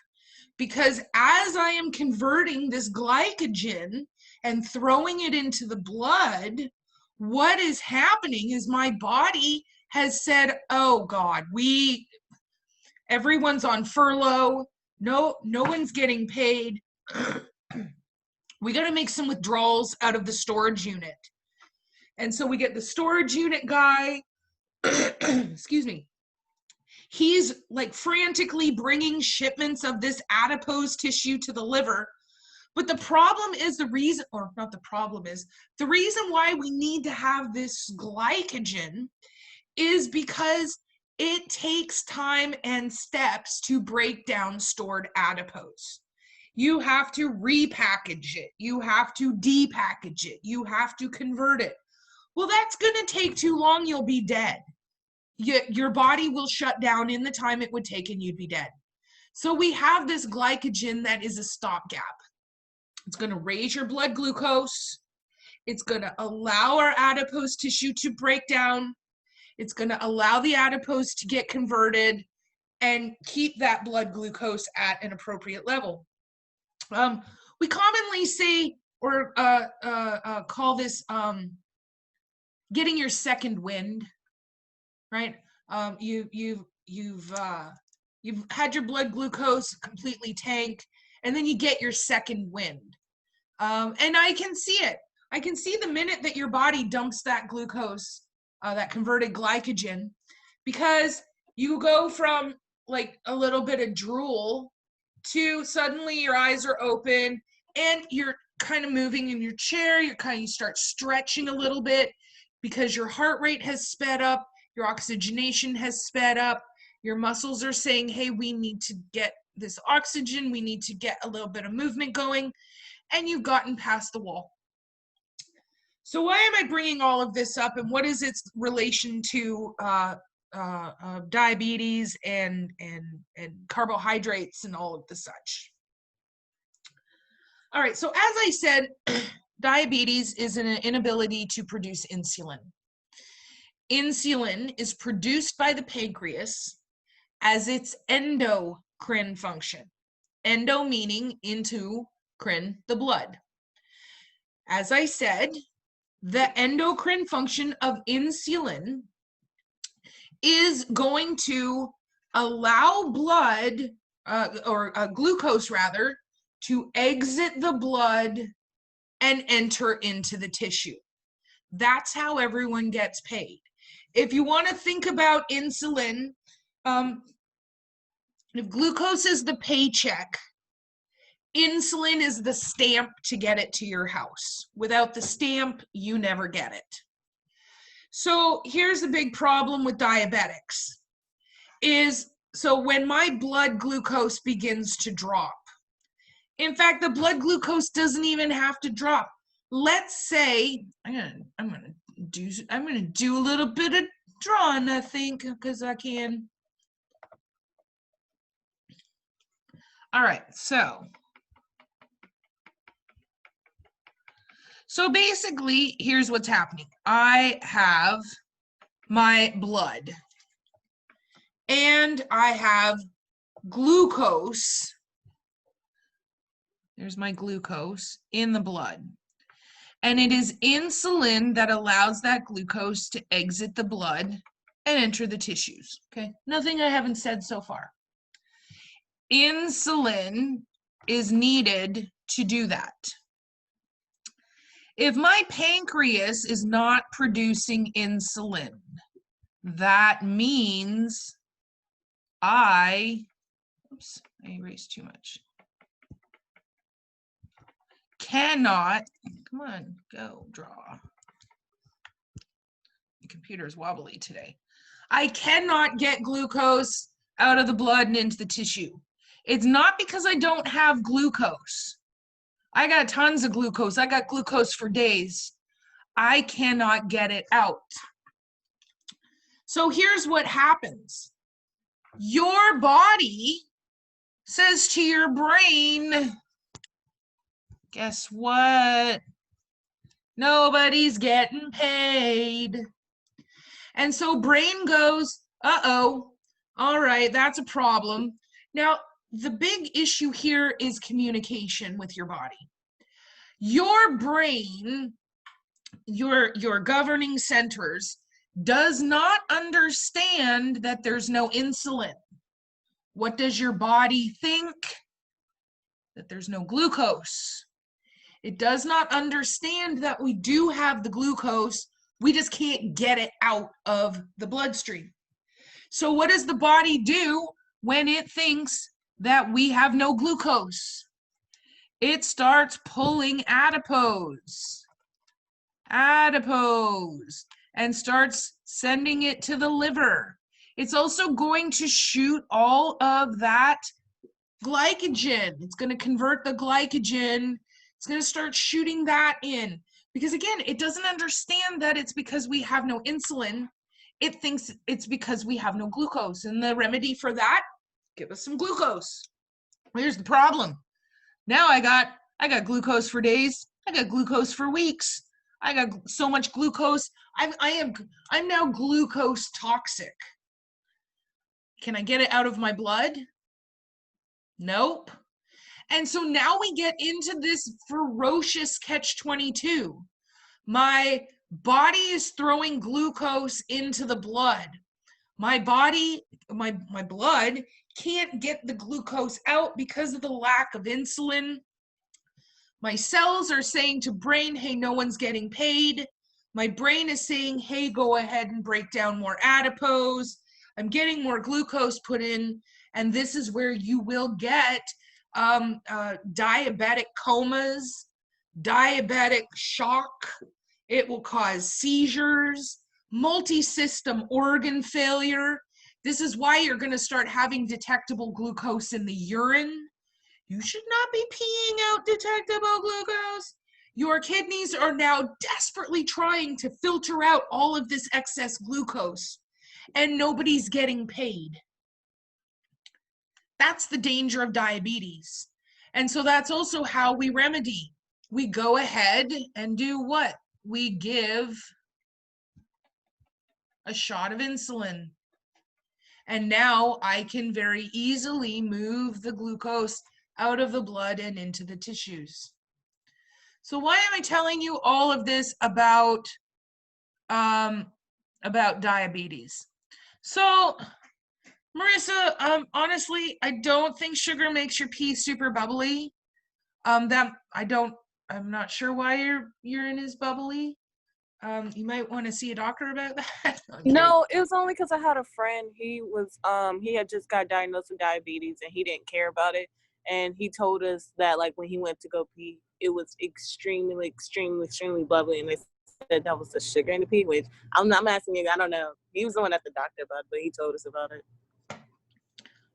Speaker 1: because as I am converting this glycogen and throwing it into the blood, what is happening is my body has said, oh God, everyone's on furlough. No one's getting paid. We got to make some withdrawals out of the storage unit. And so we get the storage unit guy, excuse me. He's like frantically bringing shipments of this adipose tissue to the liver. But the problem is the reason why we need to have this glycogen is because it takes time and steps to break down stored adipose. You have to repackage it. You have to depackage it. You have to convert it. Well, that's going to take too long. You'll be dead. Your body will shut down in the time it would take and you'd be dead. So we have this glycogen that is a stopgap. It's going to raise your blood glucose. It's going to allow our adipose tissue to break down. It's going to allow the adipose to get converted and keep that blood glucose at an appropriate level. We commonly say or call this getting your second wind, right? You've had your blood glucose completely tanked, and then you get your second wind. And I can see it. I can see the minute that your body dumps that glucose, that converted glycogen, because you go from like a little bit of drool to suddenly your eyes are open and you're kind of moving in your chair. You start stretching a little bit because your heart rate has sped up, your oxygenation has sped up, your muscles are saying, hey, we need to get this oxygen, we need to get a little bit of movement going, and you've gotten past the wall. So why am I bringing all of this up, and what is its relation to diabetes and carbohydrates and all of the such? All right, so as I said, diabetes is an inability to produce insulin. Insulin is produced by the pancreas as its endocrine function. Endo meaning into, crine, the blood. As I said, the endocrine function of insulin is going to allow blood, or glucose rather, to exit the blood and enter into the tissue. That's how everyone gets paid. If you want to think about insulin, if glucose is the paycheck, insulin is the stamp to get it to your house. Without the stamp, you never get it. So here's the big problem with diabetics is, so when my blood glucose begins to drop, in fact, the blood glucose doesn't even have to drop. Let's say, I'm gonna do a little bit of drawing, I think, because I can. All right, so basically, here's what's happening. I have my blood, and I have glucose. There's my glucose in the blood. And it is insulin that allows that glucose to exit the blood and enter the tissues, okay? Nothing I haven't said so far. Insulin is needed to do that. If my pancreas is not producing insulin, that means oops, I erased too much. Cannot, come on, go draw. The computer is wobbly today. I cannot get glucose out of the blood and into the tissue. It's not because I don't have glucose. I got tons of glucose. I got glucose for days. I cannot get it out. So here's what happens. Your body says to your brain, guess what? Nobody's getting paid. And so brain goes, uh-oh, all right, that's a problem. Now, the big issue here is communication with your body. Your brain, your governing centers, does not understand that there's no insulin. What does your body think? That there's no glucose. It does not understand that we do have the glucose, we just can't get it out of the bloodstream. So what does the body do when it thinks that we have no glucose? It starts pulling adipose, and starts sending it to the liver. It's also going to shoot all of that glycogen. It's going to convert the glycogen. It's going to start shooting that in. Because again, it doesn't understand that it's because we have no insulin. It thinks it's because we have no glucose. And the remedy for that, give us some glucose. Here's the problem. Now I got glucose for days. I got glucose for weeks. I got so much glucose. I'm now glucose toxic. Can I get it out of my blood? Nope. And so now we get into this ferocious catch-22. My body is throwing glucose into the blood. My body, my blood can't get the glucose out because of the lack of insulin. My cells are saying to brain, hey, no one's getting paid. My brain is saying, hey, go ahead and break down more adipose. I'm getting more glucose put in, and this is where you will get diabetic comas, diabetic shock. It will cause seizures, multi-system organ failure. This is why you're going to start having detectable glucose in the urine. You should not be peeing out detectable glucose. Your kidneys are now desperately trying to filter out all of this excess glucose, and nobody's getting paid. That's the danger of diabetes. And so that's also how we remedy. We go ahead and do what? We give a shot of insulin. And now I can very easily move the glucose out of the blood and into the tissues. So why am I telling you all of this about diabetes? So Marissa, honestly, I don't think sugar makes your pee super bubbly. I'm not sure why your urine is bubbly. You might want to see a doctor about that.
Speaker 6: No, it was only because I had a friend. He had just got diagnosed with diabetes and he didn't care about it. And he told us that like when he went to go pee, it was extremely, extremely, extremely bubbly. And they said that was the sugar in the pee, which I'm asking you, I don't know. He was the one at the doctor about it, but he told us about it.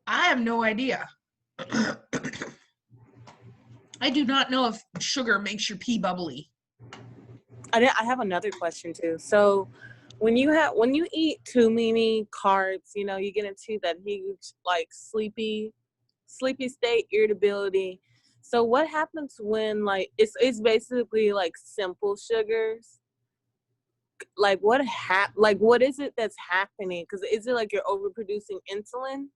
Speaker 1: I have no idea. I do not know if sugar makes your pee bubbly.
Speaker 6: I have another question too. So when you eat too many carbs, you know, you get into that huge like sleepy state, irritability. So what happens when like it's basically like simple sugars? Like what is it that's happening? Because is it like you're overproducing insulin?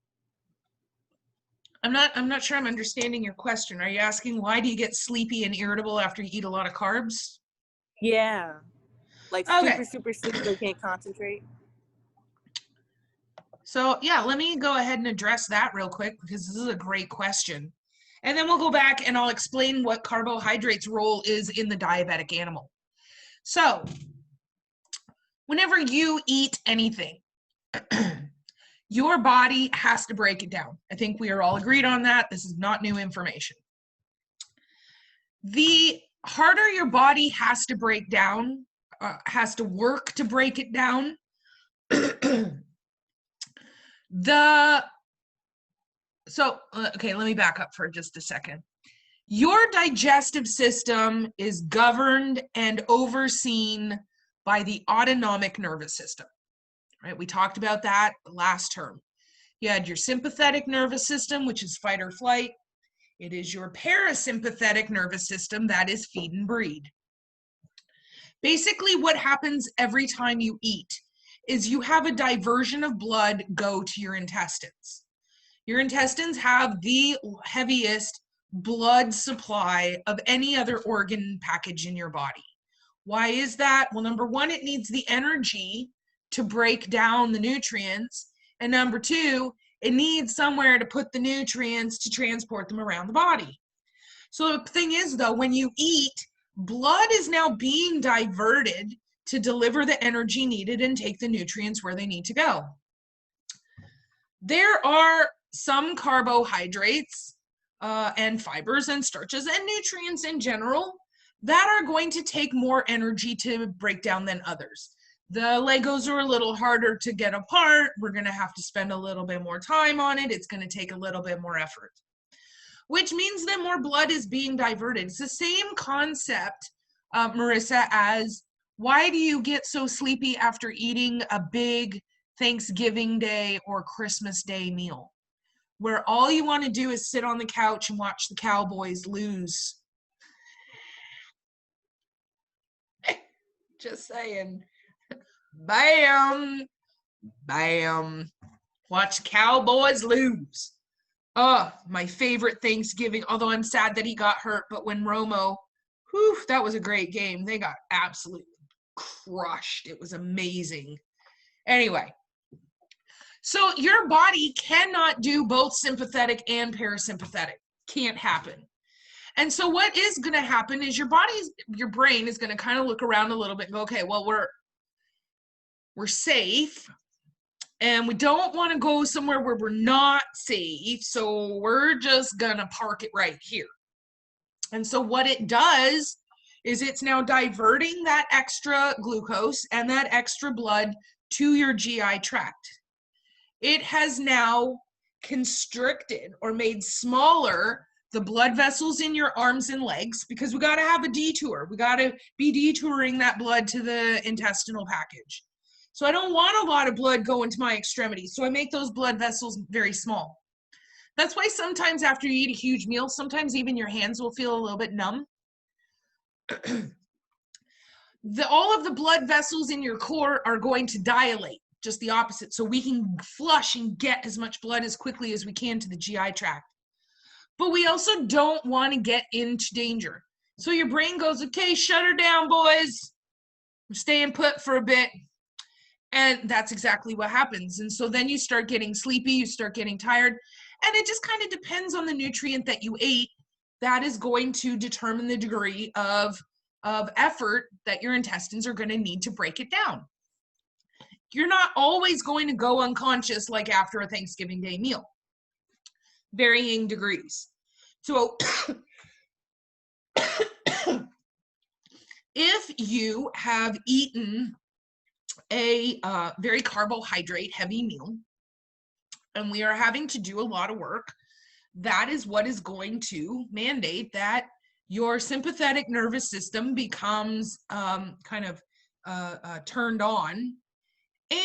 Speaker 1: I'm not sure I'm understanding your question. Are you asking why do you get sleepy and irritable after you eat a lot of carbs?
Speaker 6: Yeah. Like
Speaker 1: Okay.
Speaker 6: super sleepy, can't concentrate.
Speaker 1: So yeah, let me go ahead and address that real quick because this is a great question. And then we'll go back and I'll explain what carbohydrates' role is in the diabetic animal. So whenever you eat anything, your body has to break it down. I think we are all agreed on that. This is not new information. The harder your body has to break down, has to work to break it down, okay, let me back up for just a second. Your digestive system is governed and overseen by the autonomic nervous system, right? We talked about that last term. You had your sympathetic nervous system, which is fight or flight. It is your parasympathetic nervous system, that is feed and breed. Basically, what happens every time you eat is you have a diversion of blood go to your intestines. Your intestines have the heaviest blood supply of any other organ package in your body. Why is that? Well, number one, it needs the energy to break down the nutrients. And number two, it needs somewhere to put the nutrients to transport them around the body. So the thing is, though, when you eat, blood is now being diverted to deliver the energy needed and take the nutrients where they need to go. There are some carbohydrates and fibers and starches and nutrients in general that are going to take more energy to break down than others. The Legos are a little harder to get apart. We're going to have to spend a little bit more time on it. It's going to take a little bit more effort, which means that more blood is being diverted. It's the same concept, Marissa, as why do you get so sleepy after eating a big Thanksgiving Day or Christmas Day meal, where all you want to do is sit on the couch and watch the Cowboys lose? Just saying. Bam, bam. Watch Cowboys lose. Oh, my favorite Thanksgiving, although I'm sad that he got hurt, but when Romo, whew, that was a great game. They got absolutely crushed. It was amazing. Anyway, so your body cannot do both sympathetic and parasympathetic. Can't happen. And so what is going to happen is your brain is going to kind of look around a little bit and go, okay, well, we're safe, and we don't want to go somewhere where we're not safe, so we're just gonna park it right here. And so what it does is it's now diverting that extra glucose and that extra blood to your GI tract. It has now constricted or made smaller the blood vessels in your arms and legs, because we got to have a detour. We got to be detouring that blood to the intestinal package. So I don't want a lot of blood going to my extremities. So I make those blood vessels very small. That's why sometimes after you eat a huge meal, sometimes even your hands will feel a little bit numb. All of the blood vessels in your core are going to dilate, just the opposite. So we can flush and get as much blood as quickly as we can to the GI tract. But we also don't want to get into danger. So your brain goes, okay, shut her down, boys. We're staying put for a bit. And that's exactly what happens. And so then you start getting sleepy, you start getting tired, and it just kind of depends on the nutrient that you ate. That is going to determine the degree of effort that your intestines are going to need to break it down. You're not always going to go unconscious like after a Thanksgiving Day meal. Varying degrees. So if you have eaten a very carbohydrate heavy meal and we are having to do a lot of work, that is what is going to mandate that your sympathetic nervous system becomes turned on,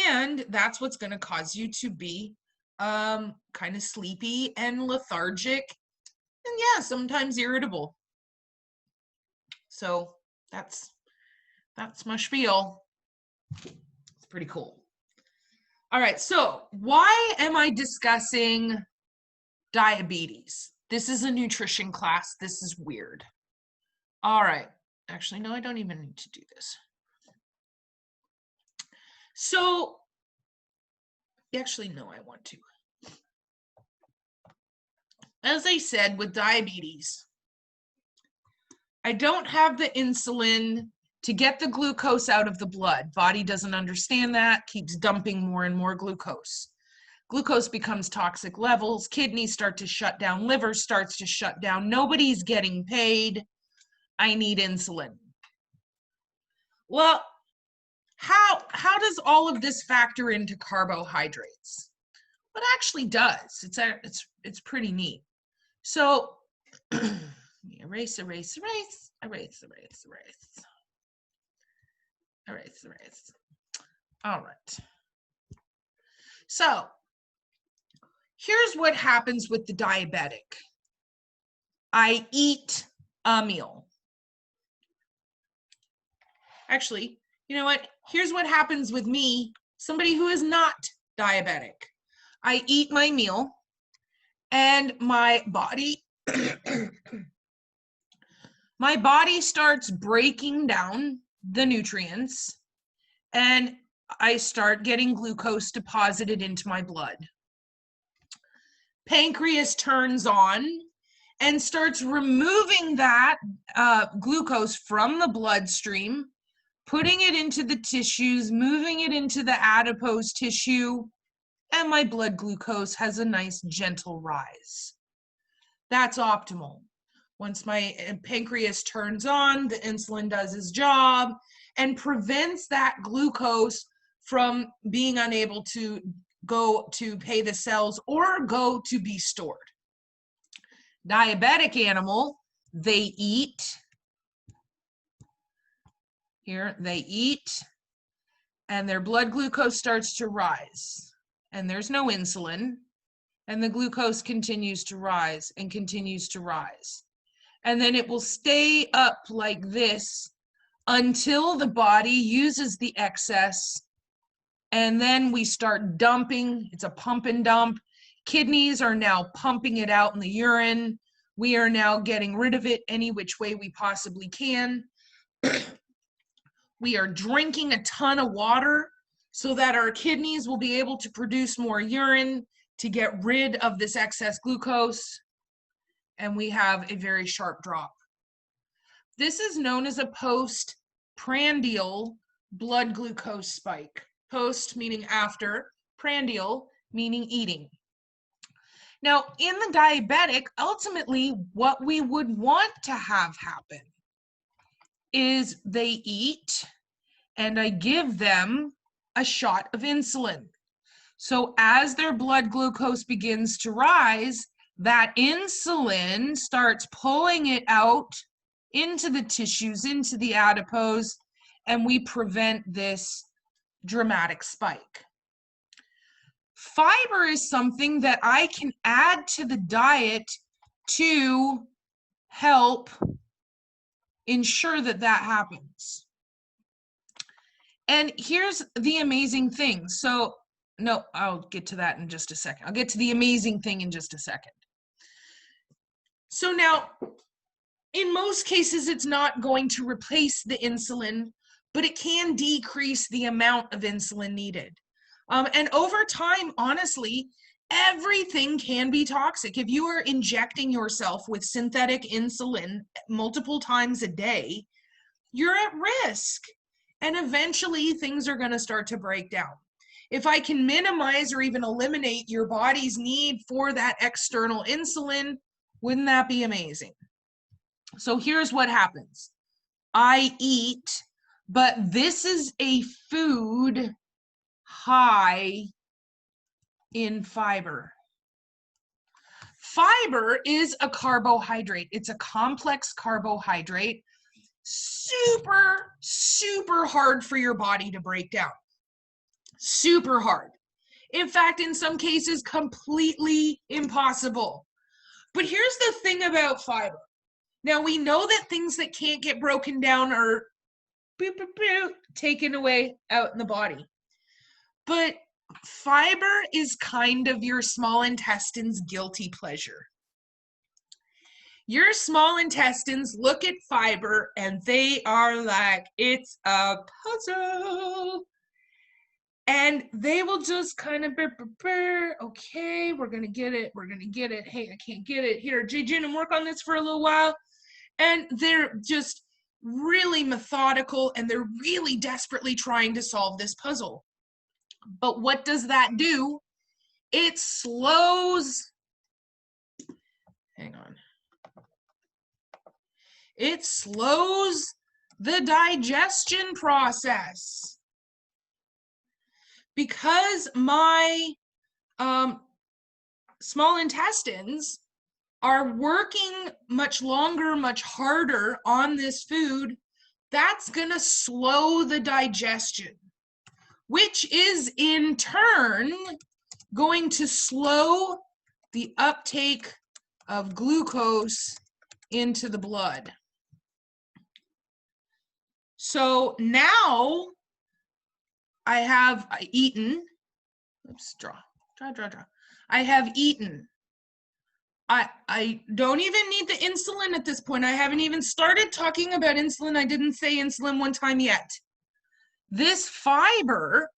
Speaker 1: and that's what's going to cause you to be kind of sleepy and lethargic, and yeah, sometimes irritable. So that's my spiel. It's pretty cool. All right, so why am I discussing diabetes? This is a nutrition class. This is weird. All right. Actually, no, I don't even need to do this. So, actually, no, I want to. As I said, with diabetes, I don't have the insulin to get the glucose out of the blood. Body doesn't understand that, keeps dumping more and more glucose. Glucose becomes toxic levels, kidneys start to shut down, liver starts to shut down, nobody's getting paid. I need insulin. Well, how does all of this factor into carbohydrates? Well, it actually does. It's pretty neat. So, let me Erase, erase, erase, erase, erase, erase. Erase, erase. All right. So here's what happens with the diabetic. I eat a meal. Actually, you know what? Here's what happens with me, somebody who is not diabetic. I eat my meal and my body starts breaking down the nutrients and I start getting glucose deposited into my blood. Pancreas turns on and starts removing that glucose from the bloodstream, putting it into the tissues, moving it into the adipose tissue, and my blood glucose has a nice gentle rise. That's optimal. Once my pancreas turns on, the insulin does its job and prevents that glucose from being unable to go to pay the cells or go to be stored. Diabetic animal, they eat. Here, they eat, and their blood glucose starts to rise. And there's no insulin, and the glucose continues to rise and continues to rise. And then it will stay up like this until the body uses the excess, and then we start dumping. It's a pump and dump. Kidneys are now pumping it out in the urine. We are now getting rid of it any which way we possibly can. We are drinking a ton of water so that our kidneys will be able to produce more urine to get rid of this excess glucose. And we have a very sharp drop. This is known as a postprandial blood glucose spike. Post meaning after, prandial meaning eating. Now, in the diabetic, ultimately what we would want to have happen is they eat and I give them a shot of insulin. So as their blood glucose begins to rise, that insulin starts pulling it out into the tissues, into the adipose, and we prevent this dramatic spike. Fiber is something that I can add to the diet to help ensure that that happens. And here's the amazing thing. So, no, I'll get to that in just a second. I'll get to the amazing thing in just a second. So now, in most cases, it's not going to replace the insulin, but it can decrease the amount of insulin needed. And over time, honestly, everything can be toxic. If you are injecting yourself with synthetic insulin multiple times a day, you're at risk. And eventually, things are going to start to break down. If I can minimize or even eliminate your body's need for that external insulin, wouldn't that be amazing? So here's what happens. I eat, but this is a food high in fiber. Fiber is a carbohydrate. It's a complex carbohydrate, super, super hard for your body to break down. Super hard. In fact, in some cases, completely impossible. But here's the thing about fiber. Now, we know that things that can't get broken down are taken away out in the body. But fiber is kind of your small intestine's guilty pleasure. Your small intestines look at fiber and they are like, it's a puzzle. And they will just kind of, okay, we're going to get it. We're going to get it. Hey, I can't get it. Here, Jay-Jin, and work on this for a little while. And they're just really methodical and they're really desperately trying to solve this puzzle. But what does that do? It slows, hang on. It slows the digestion process. Because my small intestines are working much longer, much harder on this food, that's going to slow the digestion, which is in turn going to slow the uptake of glucose into the blood. So now I have eaten, oops, draw. I have eaten. I don't even need the insulin at this point. I haven't even started talking about insulin. I didn't say insulin one time yet. This fiber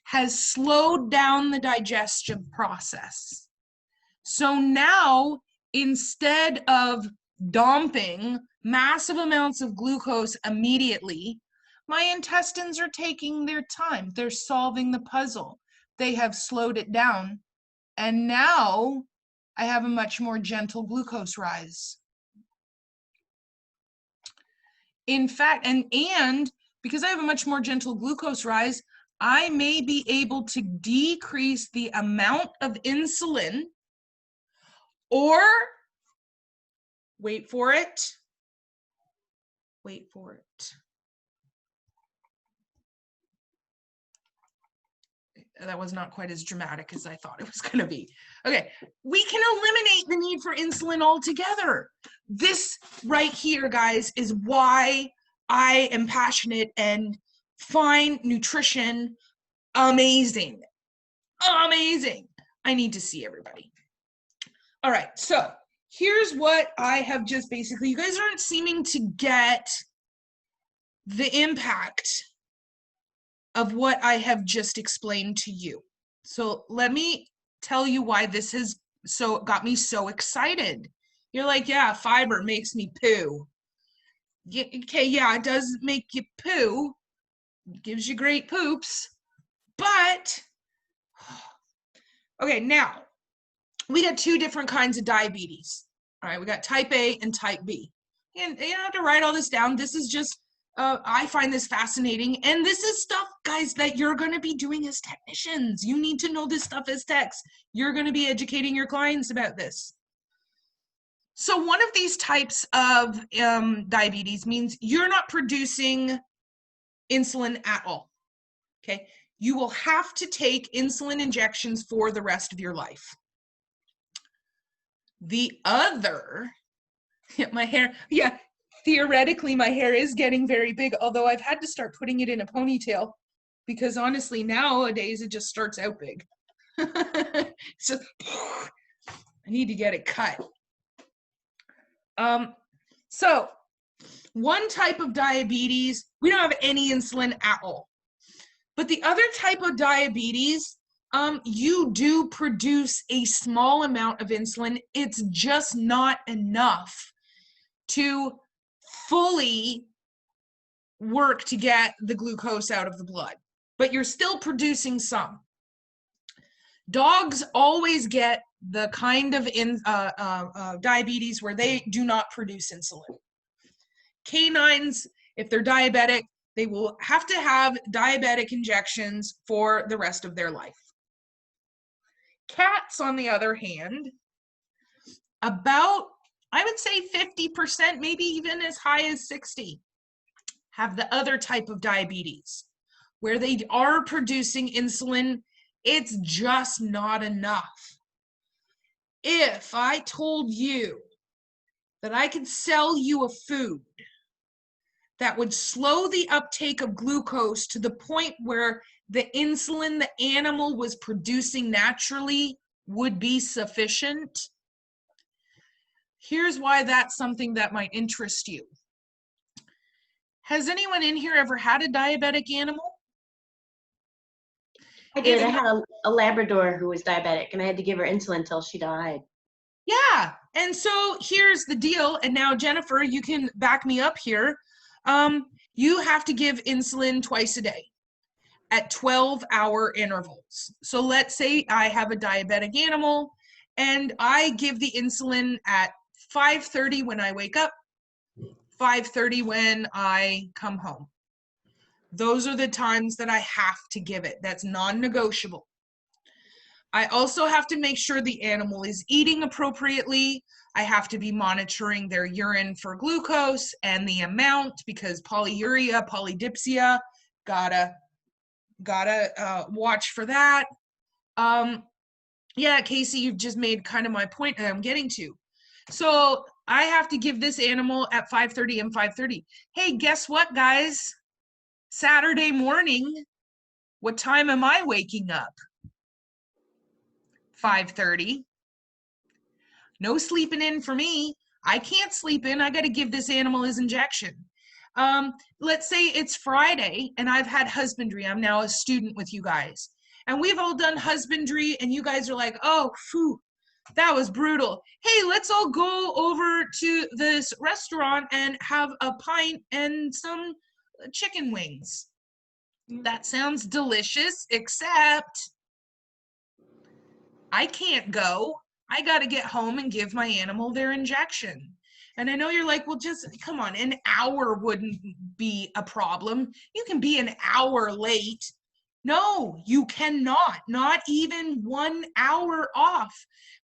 Speaker 1: has slowed down the digestion process. So now, instead of dumping massive amounts of glucose immediately, my intestines are taking their time. They're solving the puzzle. They have slowed it down. And now I have a much more gentle glucose rise. In fact, and because I have a much more gentle glucose rise, I may be able to decrease the amount of insulin, or wait for it. That was not quite as dramatic as I thought it was going to be. Okay, we can eliminate the need for insulin altogether. This right here, guys, is why I am passionate and find nutrition amazing. Amazing. I need to see everybody. All right, so here's what I have just basically, you guys aren't seeming to get the impact of what I have just explained to you. So let me tell you why this has got me so excited. You're like, yeah, fiber makes me poo. Yeah, okay, yeah, it does make you poo. It gives you great poops. But, okay, now, we got two different kinds of diabetes. All right, we got type A and type B. And you don't have to write all this down. This is just, I find this fascinating. And this is stuff, guys, that you're going to be doing as technicians. You need to know this stuff as techs. You're going to be educating your clients about this. So one of these types of diabetes means you're not producing insulin at all, okay? You will have to take insulin injections for the rest of your life. The other, my hair, yeah, theoretically my hair is getting very big, although I've had to start putting it in a ponytail because honestly nowadays it just starts out big. So I need to get it cut. So one type of diabetes, we don't have any insulin at all. But the other type of diabetes, you do produce a small amount of insulin. It's just not enough to fully work to get the glucose out of the blood, but you're still producing some. Dogs always get the kind of diabetes where they do not produce insulin. Canines, if they're diabetic, they will have to have diabetic injections for the rest of their life. Cats, on the other hand, about, I would say 50%, maybe even as high as 60%, have the other type of diabetes where they are producing insulin. It's just not enough. If I told you that I could sell you a food that would slow the uptake of glucose to the point where the insulin the animal was producing naturally would be sufficient, here's why that's something that might interest you. Has anyone in here ever had a diabetic animal?
Speaker 7: I did. I had a Labrador who was diabetic, and I had to give her insulin until she died.
Speaker 1: Yeah, and so here's the deal, and now Jennifer, you can back me up here. You have to give insulin twice a day at 12-hour intervals. So let's say I have a diabetic animal, and I give the insulin at 5:30 when I wake up, 5:30 when I come home. Those are the times that I have to give it. That's non-negotiable. I also have to make sure the animal is eating appropriately. I have to be monitoring their urine for glucose and the amount, because polyuria, polydipsia, gotta watch for that. Yeah, Casey, you've just made kind of my point that I'm getting to. So I have to give this animal at 5:30 and 5:30. Hey, guess what, guys? Saturday morning, what time am I waking up? 5:30. No sleeping in for me. I can't sleep in. I got to give this animal his injection. Let's say it's Friday and I've had husbandry. I'm now a student with you guys. And we've all done husbandry and you guys are like, oh, phew, that was brutal. Hey, let's all go over to this restaurant and have a pint and some chicken wings. That sounds delicious, except I can't go. I got to get home and give my animal their injection. And I know you're like, well, just come on, an hour wouldn't be a problem. You can be an hour late. No, you cannot, not even 1 hour off,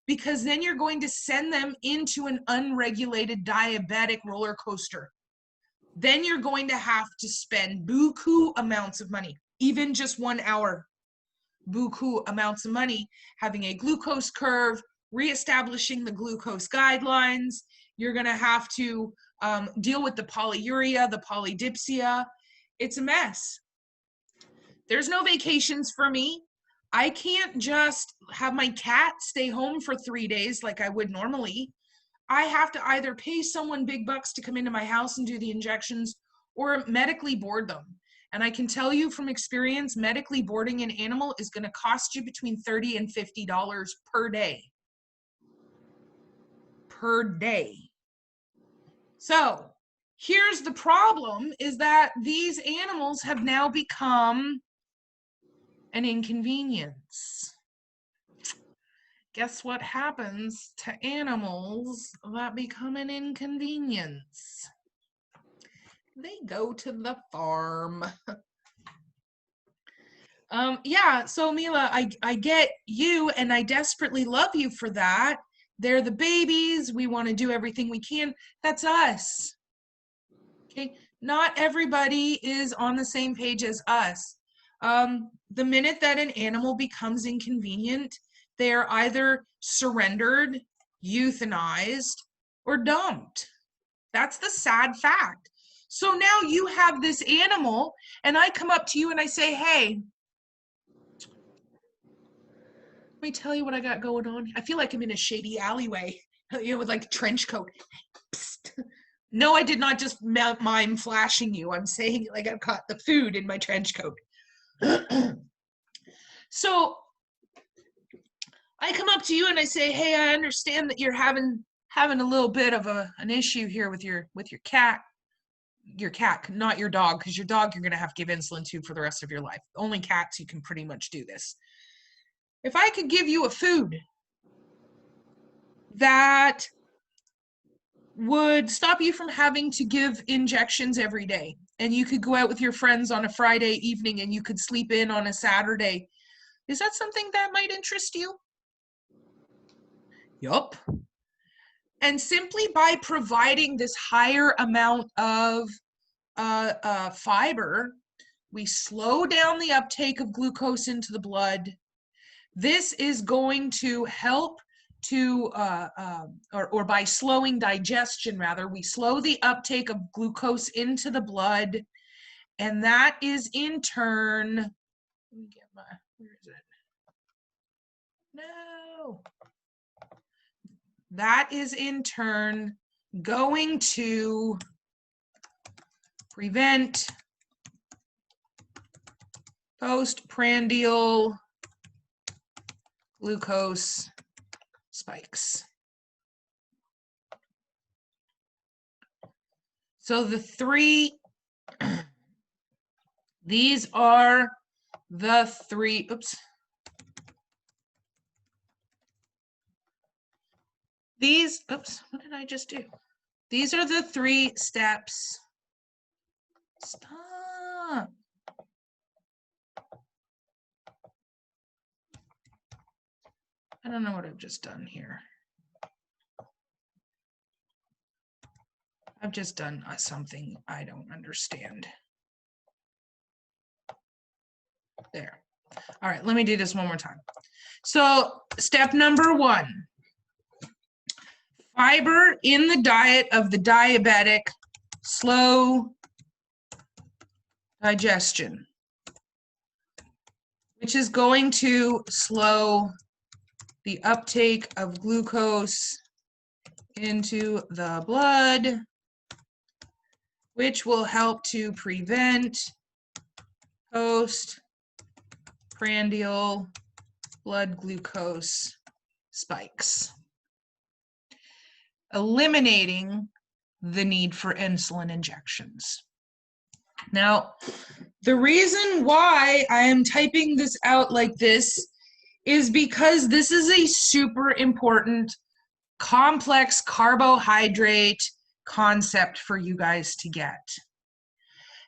Speaker 1: because then you're going to send them into an unregulated diabetic roller coaster. Then you're going to have to spend buku amounts of money, even just 1 hour. Buku amounts of money, having a glucose curve, reestablishing the glucose guidelines. You're going to have to deal with the polyuria, the polydipsia. It's a mess. There's no vacations for me. I can't just have my cat stay home for 3 days like I would normally. I have to either pay someone big bucks to come into my house and do the injections or medically board them. And I can tell you from experience, medically boarding an animal is going to cost you between $30 and $50 per day. Per day. So here's the problem, is that these animals have now become an inconvenience. Guess what happens to animals that become an inconvenience? They go to the farm. Yeah, so Mila, I get you and I desperately love you for that. They're the babies. We want to do everything we can. That's us. Okay, not everybody is on the same page as us. The minute that an animal becomes inconvenient, they are either surrendered, euthanized, or dumped. That's the sad fact. So now you have this animal, and I come up to you and I say, hey, let me tell you what I got going on. I feel like I'm in a shady alleyway, with like a trench coat. Psst. No, I did not just mime flashing you. I'm saying like I've got the food in my trench coat. So I come up to you and I say, hey, I understand that you're having a little bit of an issue here with your cat. Your cat, not your dog, because your dog you're going to have to give insulin to for the rest of your life. Only cats you can pretty much do this. If I could give you a food that would stop you from having to give injections every day, and you could go out with your friends on a Friday evening and you could sleep in on a Saturday, is that something that might interest you? Yup. And simply by providing this higher amount of fiber, we slow down the uptake of glucose into the blood. This is going to help to, or by slowing digestion rather, we slow the uptake of glucose into the blood, and that is in turn, let me get my, where is it? No. That is in turn going to prevent postprandial glucose spikes. So the three, these are the three, oops. These, oops, what did I just do? These are the 3 steps. Stop. I don't know what I've just done here. I've just done something I don't understand. There. All right, let me do this one more time. So step number 1, fiber in the diet of the diabetic, slow digestion, which is going to slow the uptake of glucose into the blood, which will help to prevent postprandial blood glucose spikes, eliminating the need for insulin injections. Now, the reason why I am typing this out like this is because this is a super important complex carbohydrate concept for you guys to get.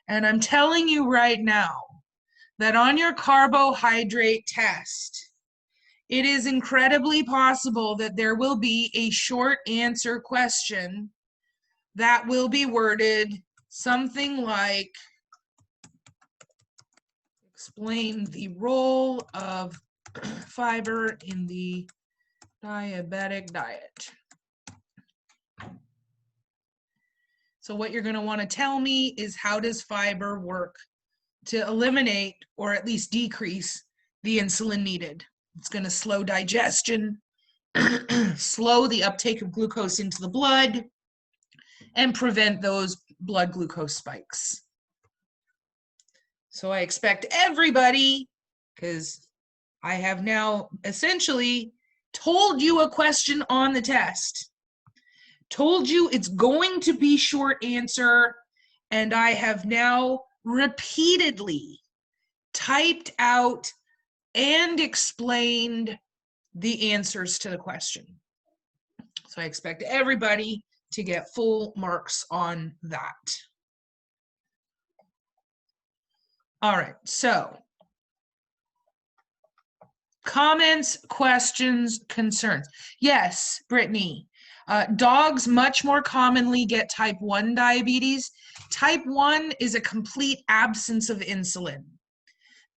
Speaker 1: And I'm telling you right now that on your carbohydrate test, it is incredibly possible that there will be a short answer question that will be worded something like, explain the role of fiber in the diabetic diet. So what you're going to want to tell me is, how does fiber work to eliminate or at least decrease the insulin needed? It's going to slow digestion, slow the uptake of glucose into the blood, and prevent those blood glucose spikes. So I expect everybody, because I have now essentially told you a question on the test, told you it's going to be short answer, and I have now repeatedly typed out and explained the answers to the question. So I expect everybody to get full marks on that. All right, so comments, questions, concerns. Yes, Brittany, dogs much more commonly get type 1 diabetes. Type 1 is a complete absence of insulin.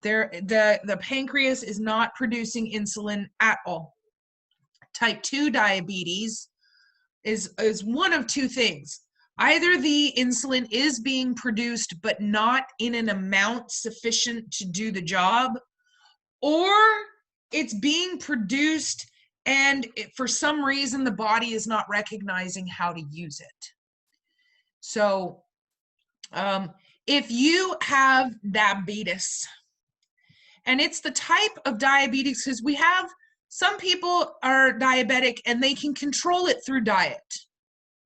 Speaker 1: The pancreas is not producing insulin at all. Type 2 diabetes is one of two things. Either the insulin is being produced but not in an amount sufficient to do the job, or it's being produced and for some reason the body is not recognizing how to use it. So if you have diabetes, and it's the type of diabetes, because we have some people are diabetic and they can control it through diet,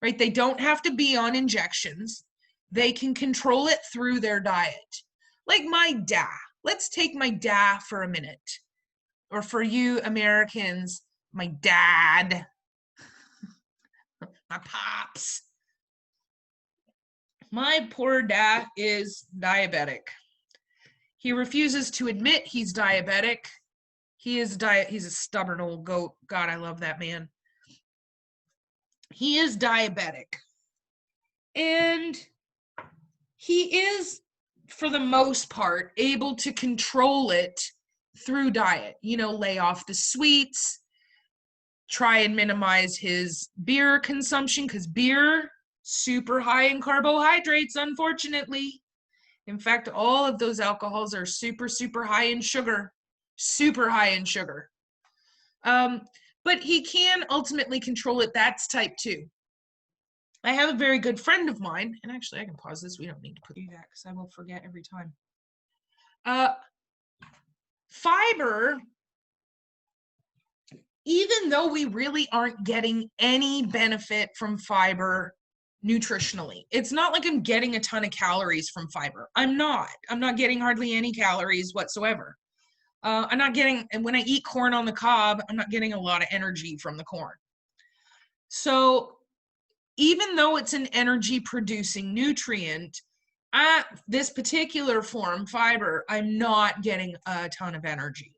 Speaker 1: right? They don't have to be on injections. They can control it through their diet. Like my dad. Let's take my dad for a minute. Or for you Americans, my dad, my pops. My poor dad is diabetic. He refuses to admit he's diabetic. He's a stubborn old goat. God, I love that man. He is diabetic. And he is, for the most part, able to control it through diet. You know, lay off the sweets, try and minimize his beer consumption, because beer, super high in carbohydrates, unfortunately. In fact, all of those alcohols are super, super high in sugar. Super high in sugar. But he can ultimately control it. That's type 2. I have a very good friend of mine, and actually I can pause this. We don't need to put that because I will forget every time. Fiber, even though we really aren't getting any benefit from fiber nutritionally, it's not like I'm getting a ton of calories from fiber. I'm not getting hardly any calories whatsoever. I'm not getting, and when I eat corn on the cob, I'm not getting a lot of energy from the corn. So even though it's an energy producing nutrient, this particular form, fiber, I'm not getting a ton of energy.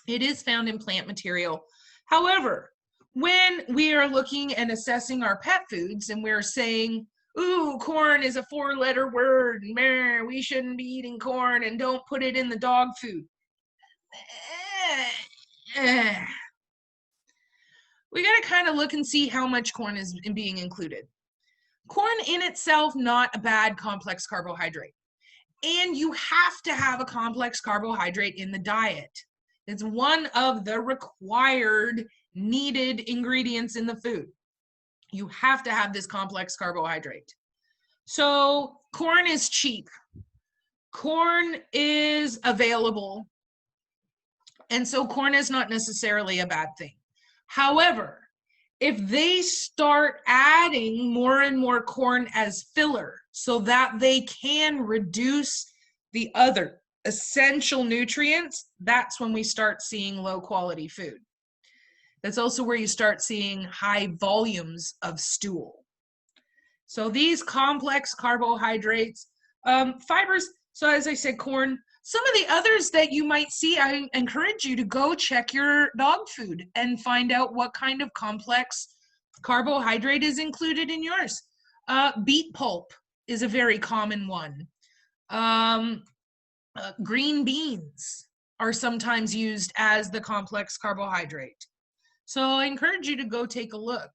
Speaker 1: It is found in plant material. However, when we are looking and assessing our pet foods and we're saying, ooh, corn is a 4-letter word, meh, we shouldn't be eating corn and don't put it in the dog food. We got to kind of look and see how much corn is being included. Corn in itself, not a bad complex carbohydrate. And you have to have a complex carbohydrate in the diet. It's one of the required needed ingredients in the food. You have to have this complex carbohydrate. So corn is cheap. Corn is available. And so corn is not necessarily a bad thing. However, if they start adding more and more corn as filler so that they can reduce the other essential nutrients, that's when we start seeing low quality food. That's also where you start seeing high volumes of stool. So these complex carbohydrates, fibers, so as I said, corn, some of the others that you might see, I encourage you to go check your dog food and find out what kind of complex carbohydrate is included in yours. Beet pulp is a very common one. Green beans are sometimes used as the complex carbohydrate. So I encourage you to go take a look.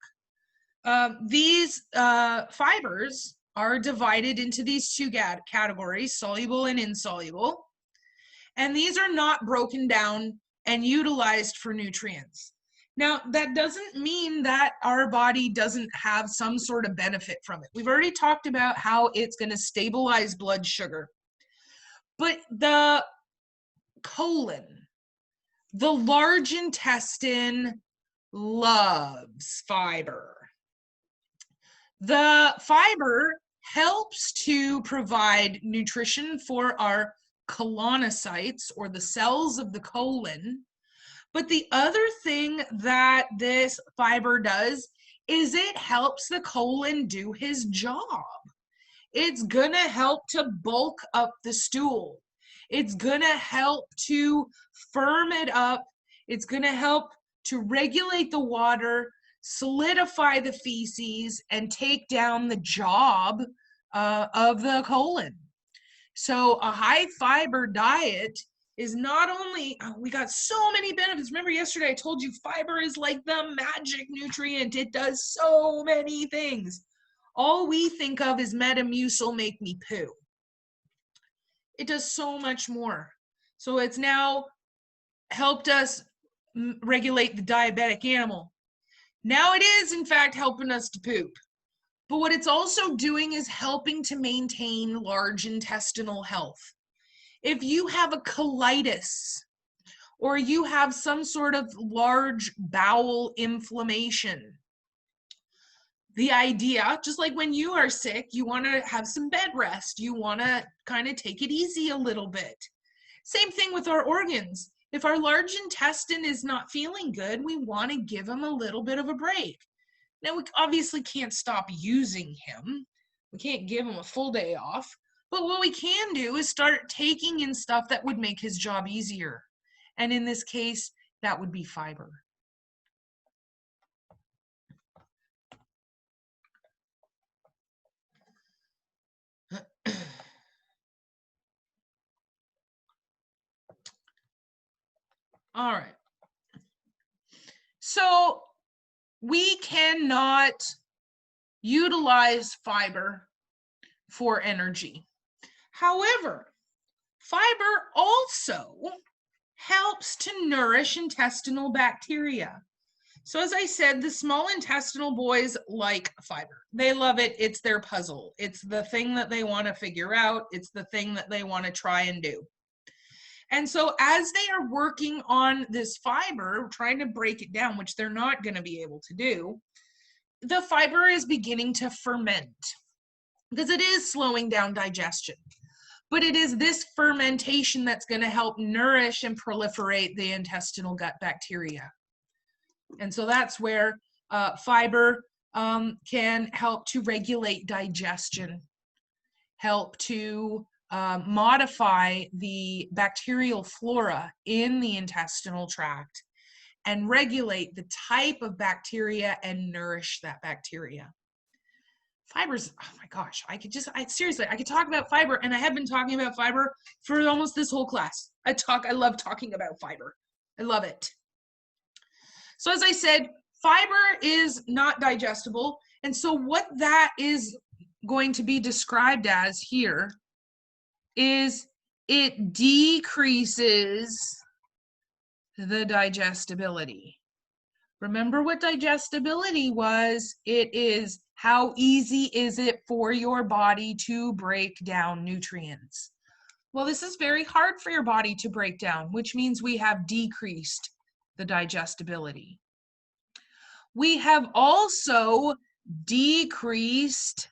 Speaker 1: These fibers are divided into these two categories, soluble and insoluble. And these are not broken down and utilized for nutrients. Now, that doesn't mean that our body doesn't have some sort of benefit from it. We've already talked about how it's going to stabilize blood sugar. But the colon, the large intestine, loves fiber. The fiber helps to provide nutrition for our colonocytes, or the cells of the colon. But the other thing that this fiber does is it helps the colon do his job. It's gonna help to bulk up the stool. It's gonna help to firm it up. It's gonna help to regulate the water, solidify the feces, and take down the job of the colon. So a high fiber diet is not only, we got so many benefits. Remember yesterday I told you fiber is like the magic nutrient. It does so many things. All we think of is Metamucil make me poo. It does so much more. So it's now helped us regulate the diabetic animal. Now it is in fact helping us to poop. But what it's also doing is helping to maintain large intestinal health. If you have a colitis or you have some sort of large bowel inflammation, the idea, just like when you are sick, you want to have some bed rest. You want to kind of take it easy a little bit. Same thing with our organs. If our large intestine is not feeling good, we want to give them a little bit of a break. Now, we obviously can't stop using him. We can't give him a full day off. But what we can do is start taking in stuff that would make his job easier. And in this case, that would be fiber. All right. So we cannot utilize fiber for energy. However, fiber also helps to nourish intestinal bacteria. So as I said, the small intestinal boys like fiber. They love it. It's their puzzle. It's the thing that they want to figure out. It's the thing that they want to try and do. And so as they are working on this fiber, trying to break it down, which they're not going to be able to do, the fiber is beginning to ferment because it is slowing down digestion. But it is this fermentation that's going to help nourish and proliferate the intestinal gut bacteria. And so that's where fiber can help to regulate digestion, help to modify the bacterial flora in the intestinal tract and regulate the type of bacteria and nourish that bacteria. Fibers, oh my gosh, seriously, I could talk about fiber, and I have been talking about fiber for almost this whole class. I love talking about fiber. I love it. So as I said, fiber is not digestible. And so what that is going to be described as here is it decreases the digestibility. Remember what digestibility was? It is how easy is it for your body to break down nutrients. Well, this is very hard for your body to break down, which means we have decreased the digestibility. We have also decreased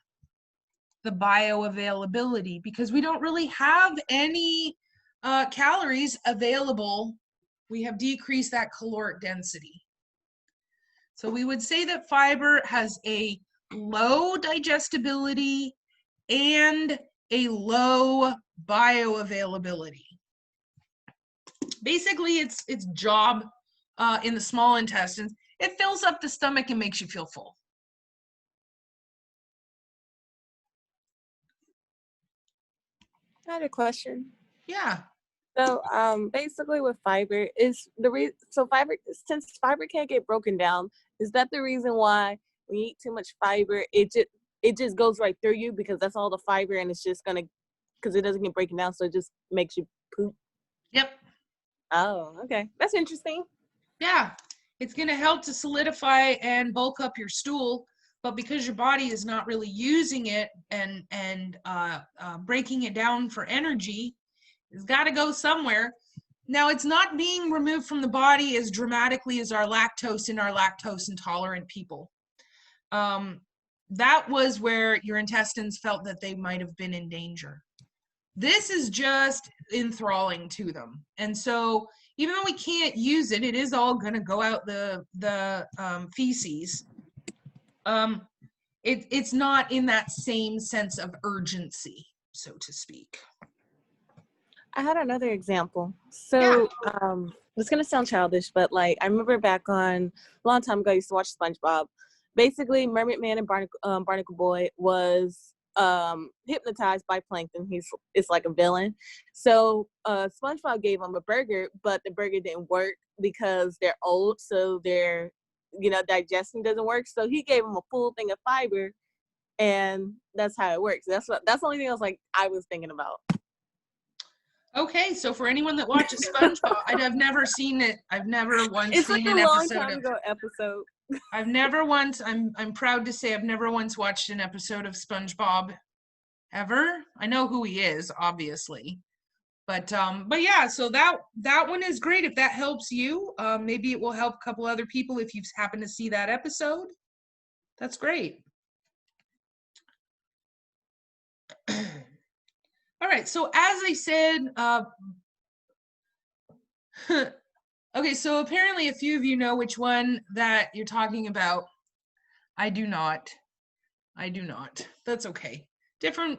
Speaker 1: the bioavailability because we don't really have any calories available. We have decreased that caloric density. So we would say that fiber has a low digestibility and a low bioavailability. Basically, its job in the small intestines, it fills up the stomach and makes you feel full.
Speaker 6: I had a question.
Speaker 1: Yeah.
Speaker 6: So, basically with fiber is fiber, since fiber can't get broken down, is that the reason why when you eat too much fiber, it just goes right through you because that's all the fiber and it's just because it doesn't get broken down, so it just makes you poop?
Speaker 1: Yep.
Speaker 6: Oh, okay. That's interesting.
Speaker 1: Yeah. It's going to help to solidify and bulk up your stool, but because your body is not really using it and breaking it down for energy, it's got to go somewhere. Now, it's not being removed from the body as dramatically as our lactose in our lactose intolerant people. That was where your intestines felt that they might have been in danger. This is just enthralling to them. And so even though we can't use it, it is all going to go out the feces. It's not in that same sense of urgency, so to speak.
Speaker 6: I had another example. So, it's gonna sound childish, but like I remember back on a long time ago, I used to watch SpongeBob. Basically, Mermaid Man and Barnacle Boy was hypnotized by Plankton. It's like a villain. So SpongeBob gave him a burger, but the burger didn't work because they're old, so their digestion doesn't work. So he gave him a full thing of fiber, and that's how it works. That's the only thing I was thinking about.
Speaker 1: Okay, so for anyone that watches SpongeBob, I've never seen it. I've never once
Speaker 6: It's
Speaker 1: seen
Speaker 6: like
Speaker 1: an
Speaker 6: a long
Speaker 1: episode
Speaker 6: time
Speaker 1: of
Speaker 6: ago episode.
Speaker 1: I've never once, I'm proud to say I've never once watched an episode of SpongeBob ever. I know who he is, obviously. But yeah, so that one is great. If that helps you, maybe it will help a couple other people if you've happened to see that episode. That's great. All right, so as I said, okay, so apparently a few of you know which one that you're talking about. I do not. That's okay. Different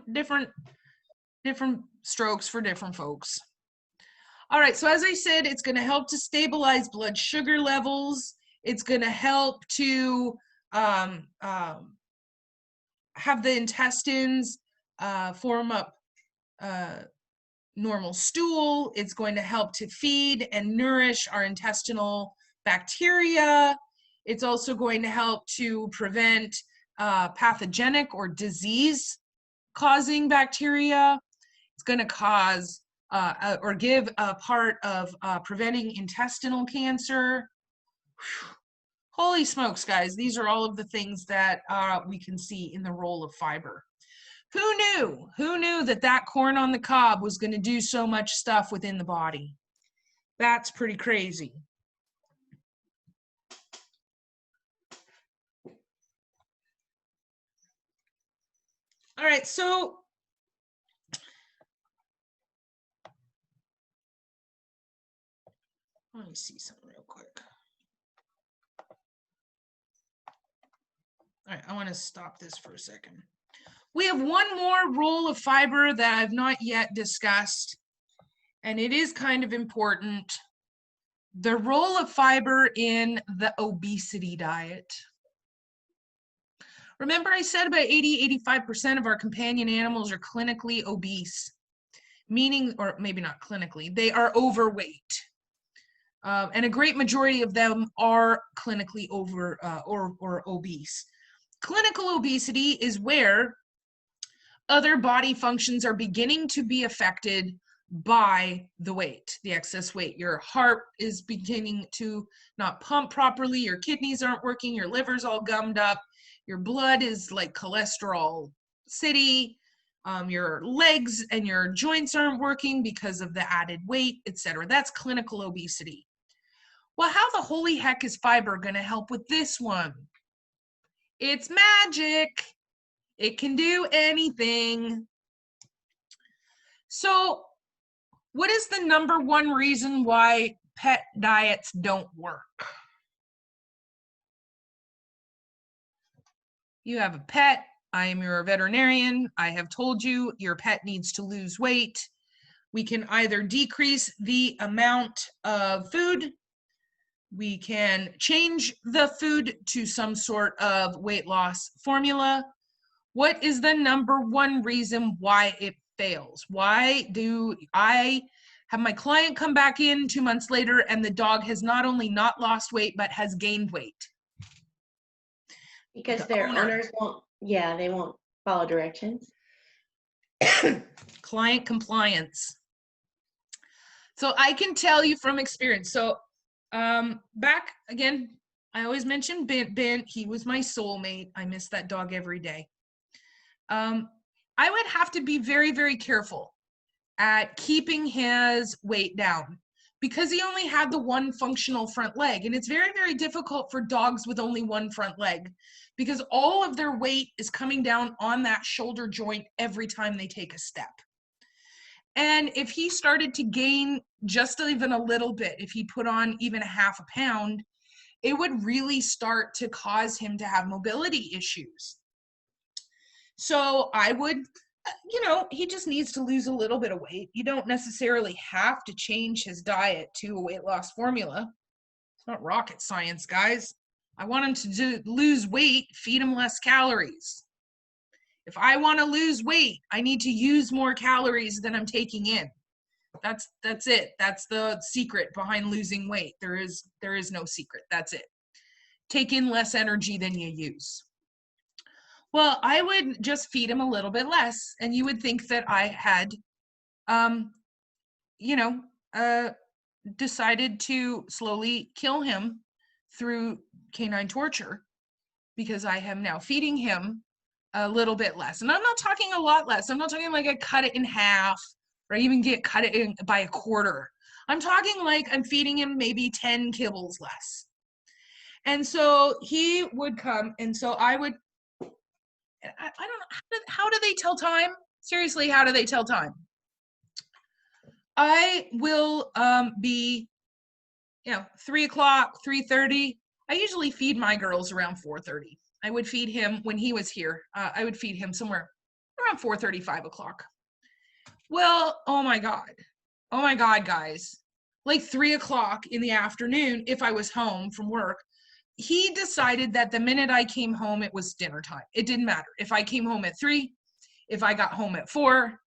Speaker 1: strokes for different folks. All right, so as I said, it's going to help to stabilize blood sugar levels. It's going to help to have the intestines form up normal stool. It's going to help to feed and nourish our intestinal bacteria. It's also going to help to prevent pathogenic or disease-causing bacteria. It's going to cause or give a part of preventing intestinal cancer. Whew. Holy smokes, guys. These are all of the things that we can see in the role of fiber. Who knew? Who knew that corn on the cob was going to do so much stuff within the body? That's pretty crazy. All right, so let me see something real quick. All right, I want to stop this for a second. We have one more role of fiber that I've not yet discussed, and it is kind of important. The role of fiber in the obesity diet. Remember I said about 80-85% of our companion animals are clinically obese, meaning, or maybe not clinically, they are overweight. And a great majority of them are clinically over or obese. Clinical obesity is where other body functions are beginning to be affected by the weight, the excess weight. Your heart is beginning to not pump properly, your kidneys aren't working, your liver's all gummed up, your blood is like cholesterol city, your legs and your joints aren't working because of the added weight, etc. That's clinical obesity. Well, how the holy heck is fiber going to help with this one? It's magic. It can do anything. So, what is the number one reason why pet diets don't work? You have a pet. I am your veterinarian. I have told you your pet needs to lose weight. We can either decrease the amount of food, we can change the food to some sort of weight loss formula. What is the number one reason why it fails? Why do I have my client come back in 2 months later and the dog has not only not lost weight, but has gained weight?
Speaker 7: Because
Speaker 1: The
Speaker 7: their
Speaker 1: owner.
Speaker 7: owners won't, yeah, they won't follow directions.
Speaker 1: Client compliance. So I can tell you from experience. So back again, I always mention Bint. He was my soulmate. I miss that dog every day. I would have to be very, very careful at keeping his weight down because he only had the one functional front leg. And it's very, very difficult for dogs with only one front leg because all of their weight is coming down on that shoulder joint every time they take a step. And if he started to gain just even a little bit, if he put on even a half a pound, it would really start to cause him to have mobility issues. So I would, he just needs to lose a little bit of weight. You don't necessarily have to change his diet to a weight loss formula. It's not rocket science, guys. I want him to lose weight, feed him less calories. If I want to lose weight, I need to use more calories than I'm taking in. That's it. That's the secret behind losing weight. There is no secret. That's it. Take in less energy than you use. Well, I would just feed him a little bit less, and you would think that I had, decided to slowly kill him through canine torture because I am now feeding him a little bit less. And I'm not talking a lot less. I'm not talking like I cut it in half or even cut it in by a quarter. I'm talking like I'm feeding him maybe 10 kibbles less. And so he would come, and so I would, I don't know, how do they tell time? Seriously, how do they tell time? I will be, 3 o'clock, 3:30. I usually feed my girls around 4:30. I would feed him when he was here. I would feed him somewhere around 4:30, 5 o'clock. Well, oh my God, guys. Like 3 o'clock in the afternoon, if I was home from work, he decided that the minute I came home, it was dinner time. It didn't matter. If I came home at 3, if I got home at 4,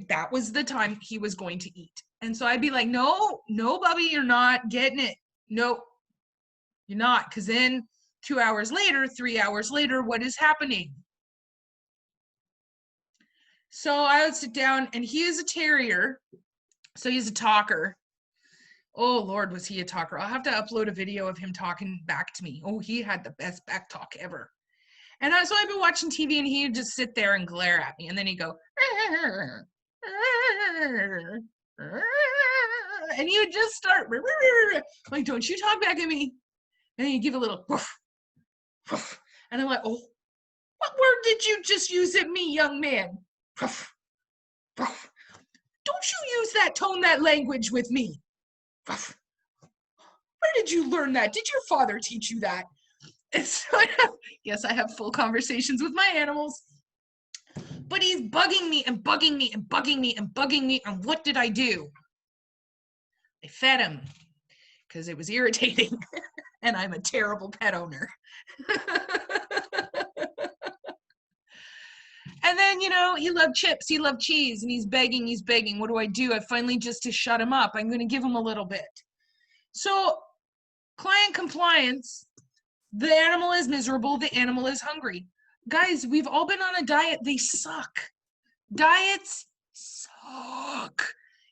Speaker 1: that was the time he was going to eat. And so I'd be like, no, Bubby, you're not getting it. No, you're not. Because then 2 hours later, 3 hours later, what is happening? So I would sit down, and he is a terrier. So he's a talker. Oh, Lord, was he a talker. I'll have to upload a video of him talking back to me. Oh, he had the best back talk ever. And so I'd be watching TV, and he'd just sit there and glare at me. And then he'd go, and he would just start, like, don't you talk back at me. And then he'd give a little, and I'm like, oh, what word did you just use at me, young man? Don't you use that tone, that language with me. Where did you learn that? Did your father teach you that? And so yes, I have full conversations with my animals. but he's bugging me and bugging me and bugging me and bugging me. And what did I do? I fed him because it was irritating. And I'm a terrible pet owner. And then, you know, he loved chips, he loved cheese, and he's begging. What do? I finally, just to shut him up, I'm going to give him a little bit. So, client compliance, the animal is miserable, the animal is hungry. Guys, we've all been on a diet. They suck. Diets suck.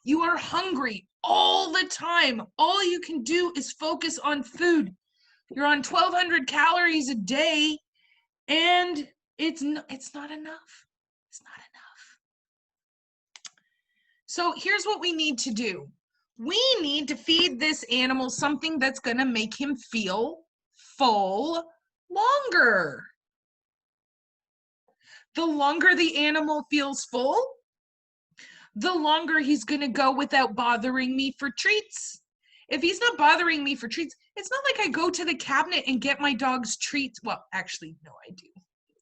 Speaker 1: You are hungry all the time. All you can do is focus on food. You're on 1,200 calories a day, and it's not enough. It's not enough. So here's what we need to do. We need to feed this animal something that's going to make him feel full longer. The longer the animal feels full, the longer he's going to go without bothering me for treats. If he's not bothering me for treats, it's not like I go to the cabinet and get my dog's treats. Well, actually, no, I do.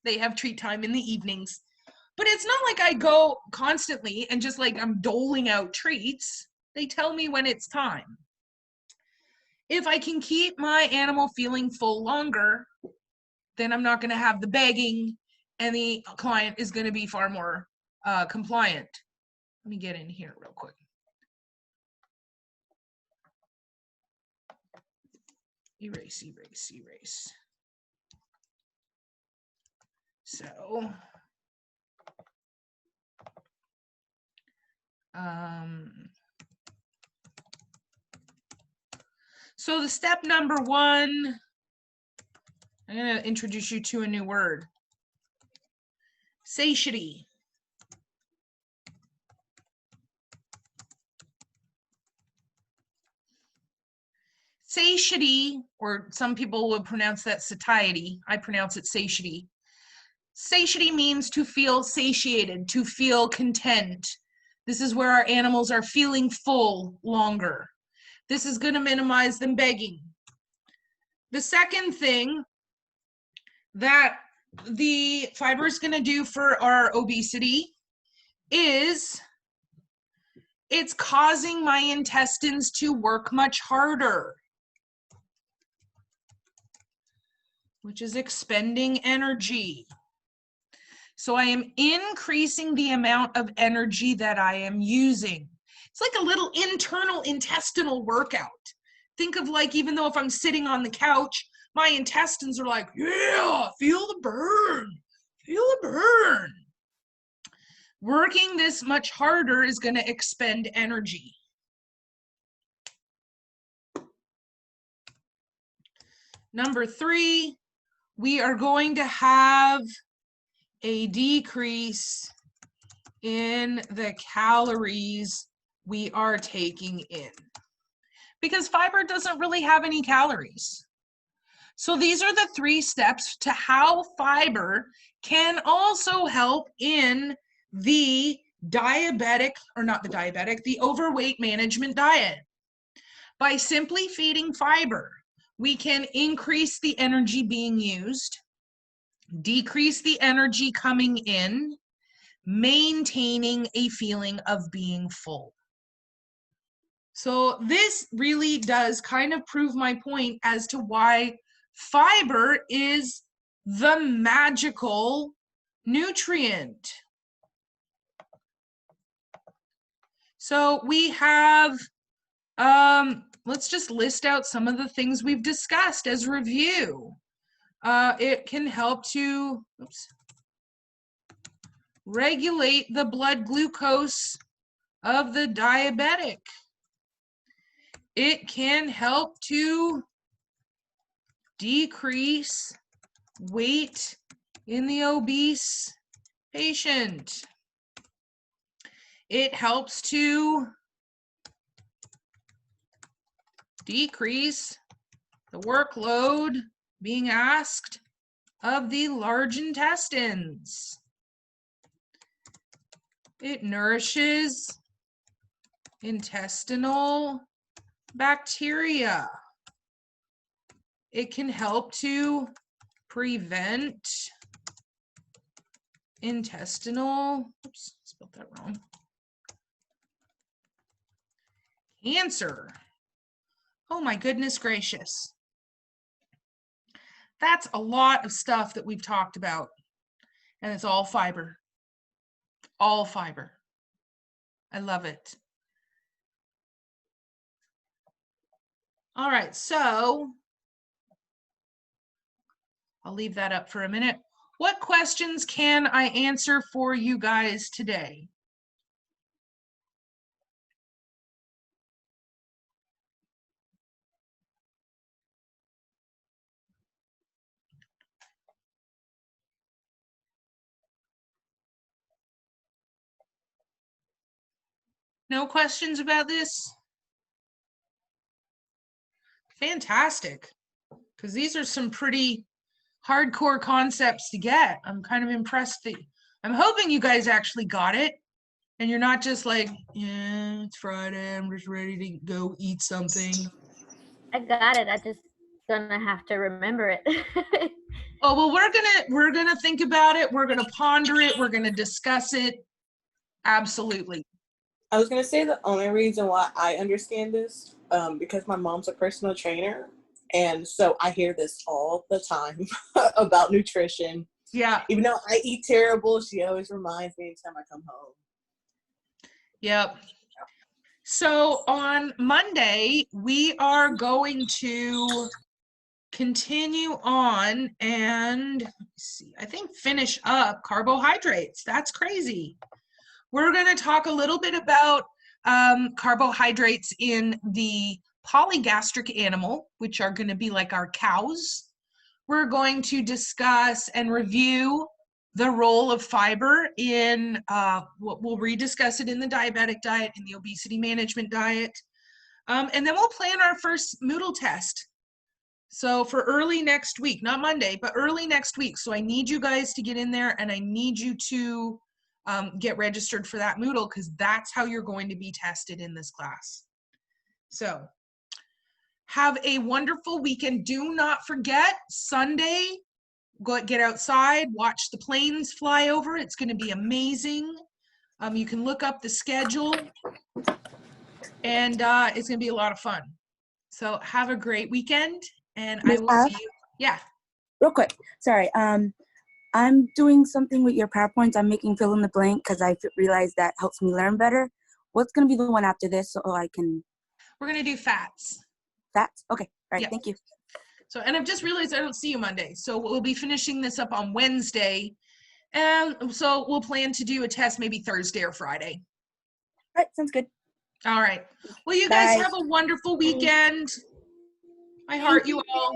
Speaker 1: They have treat time in the evenings. But it's not like I go constantly and just like I'm doling out treats. They tell me when it's time. If I can keep my animal feeling full longer, then I'm not going to have the begging, and the client is going to be far more compliant. Let me get in here real quick. Erase. So the step number 1, I'm going to introduce you to a new word. Satiety. Satiety, or some people would pronounce that satiety. I pronounce it satiety. Satiety means to feel satiated, to feel content. This is where our animals are feeling full longer. This is going to minimize them begging. The second thing that the fiber is going to do for our obesity is it's causing my intestines to work much harder, which is expending energy. So I am increasing the amount of energy that I am using. It's like a little internal intestinal workout. Think of like, even though if I'm sitting on the couch, my intestines are like, yeah, feel the burn, feel the burn. Working this much harder is going to expend energy. Number 3, we are going to have a decrease in the calories we are taking in, because fiber doesn't really have any calories. So these are the 3 steps to how fiber can also help in the the overweight management diet. By simply feeding fiber, we can increase the energy being used, decrease the energy coming in, maintaining a feeling of being full. So this really does kind of prove my point as to why fiber is the magical nutrient. So we have, let's just list out some of the things we've discussed as review. It can help to regulate the blood glucose of the diabetic. It can help to decrease weight in the obese patient. It helps to decrease the workload being asked of the large intestines. It nourishes intestinal bacteria. It can help to prevent intestinal, oops, spelled that wrong. Cancer. Oh my goodness gracious. That's a lot of stuff that we've talked about. And it's all fiber. All fiber. I love it. All right, so I'll leave that up for a minute. What questions can I answer for you guys today? No questions about this? Fantastic, because these are some pretty hardcore concepts to get. I'm kind of impressed that I'm hoping you guys actually got it and you're not just like, yeah, it's Friday, I'm just ready to go eat something.
Speaker 8: I got it. I just gonna have to remember it.
Speaker 1: Oh, well, we're gonna think about it, we're gonna ponder it, we're gonna discuss it. Absolutely.
Speaker 6: I was gonna say the only reason why I understand this, because my mom's a personal trainer, and so I hear this all the time about nutrition.
Speaker 1: Yeah.
Speaker 6: Even though I eat terrible, she always reminds me anytime I come home.
Speaker 1: Yep. So on Monday, we are going to continue on and let me see, I think finish up carbohydrates. That's crazy. We're going to talk a little bit about carbohydrates in the polygastric animal, which are going to be like our cows. We're going to discuss and review the role of fiber in, we'll rediscuss it in the diabetic diet, in the obesity management diet. And then we'll plan our first Moodle test. So for early next week, not Monday, but early next week. So I need you guys to get in there and I need you to get registered for that Moodle because that's how you're going to be tested in this class. So have a wonderful weekend. Do not forget Sunday, get outside, watch the planes fly over. It's going to be amazing. You can look up the schedule and it's going to be a lot of fun. So have a great weekend and I will see you. Yeah.
Speaker 9: Real quick. Sorry. I'm doing something with your PowerPoints. I'm making fill in the blank because I realized that helps me learn better. What's going to be the one after this so I can?
Speaker 1: We're going to do fats.
Speaker 9: Fats? Okay. All right.
Speaker 1: Yeah.
Speaker 9: Thank you.
Speaker 1: So, and I've just realized I don't see you Monday. So we'll be finishing this up on Wednesday. And so we'll plan to do a test maybe Thursday or Friday.
Speaker 9: All right. Sounds good.
Speaker 1: All right. Well, you guys
Speaker 9: Bye.
Speaker 1: have a wonderful weekend. I heart you all.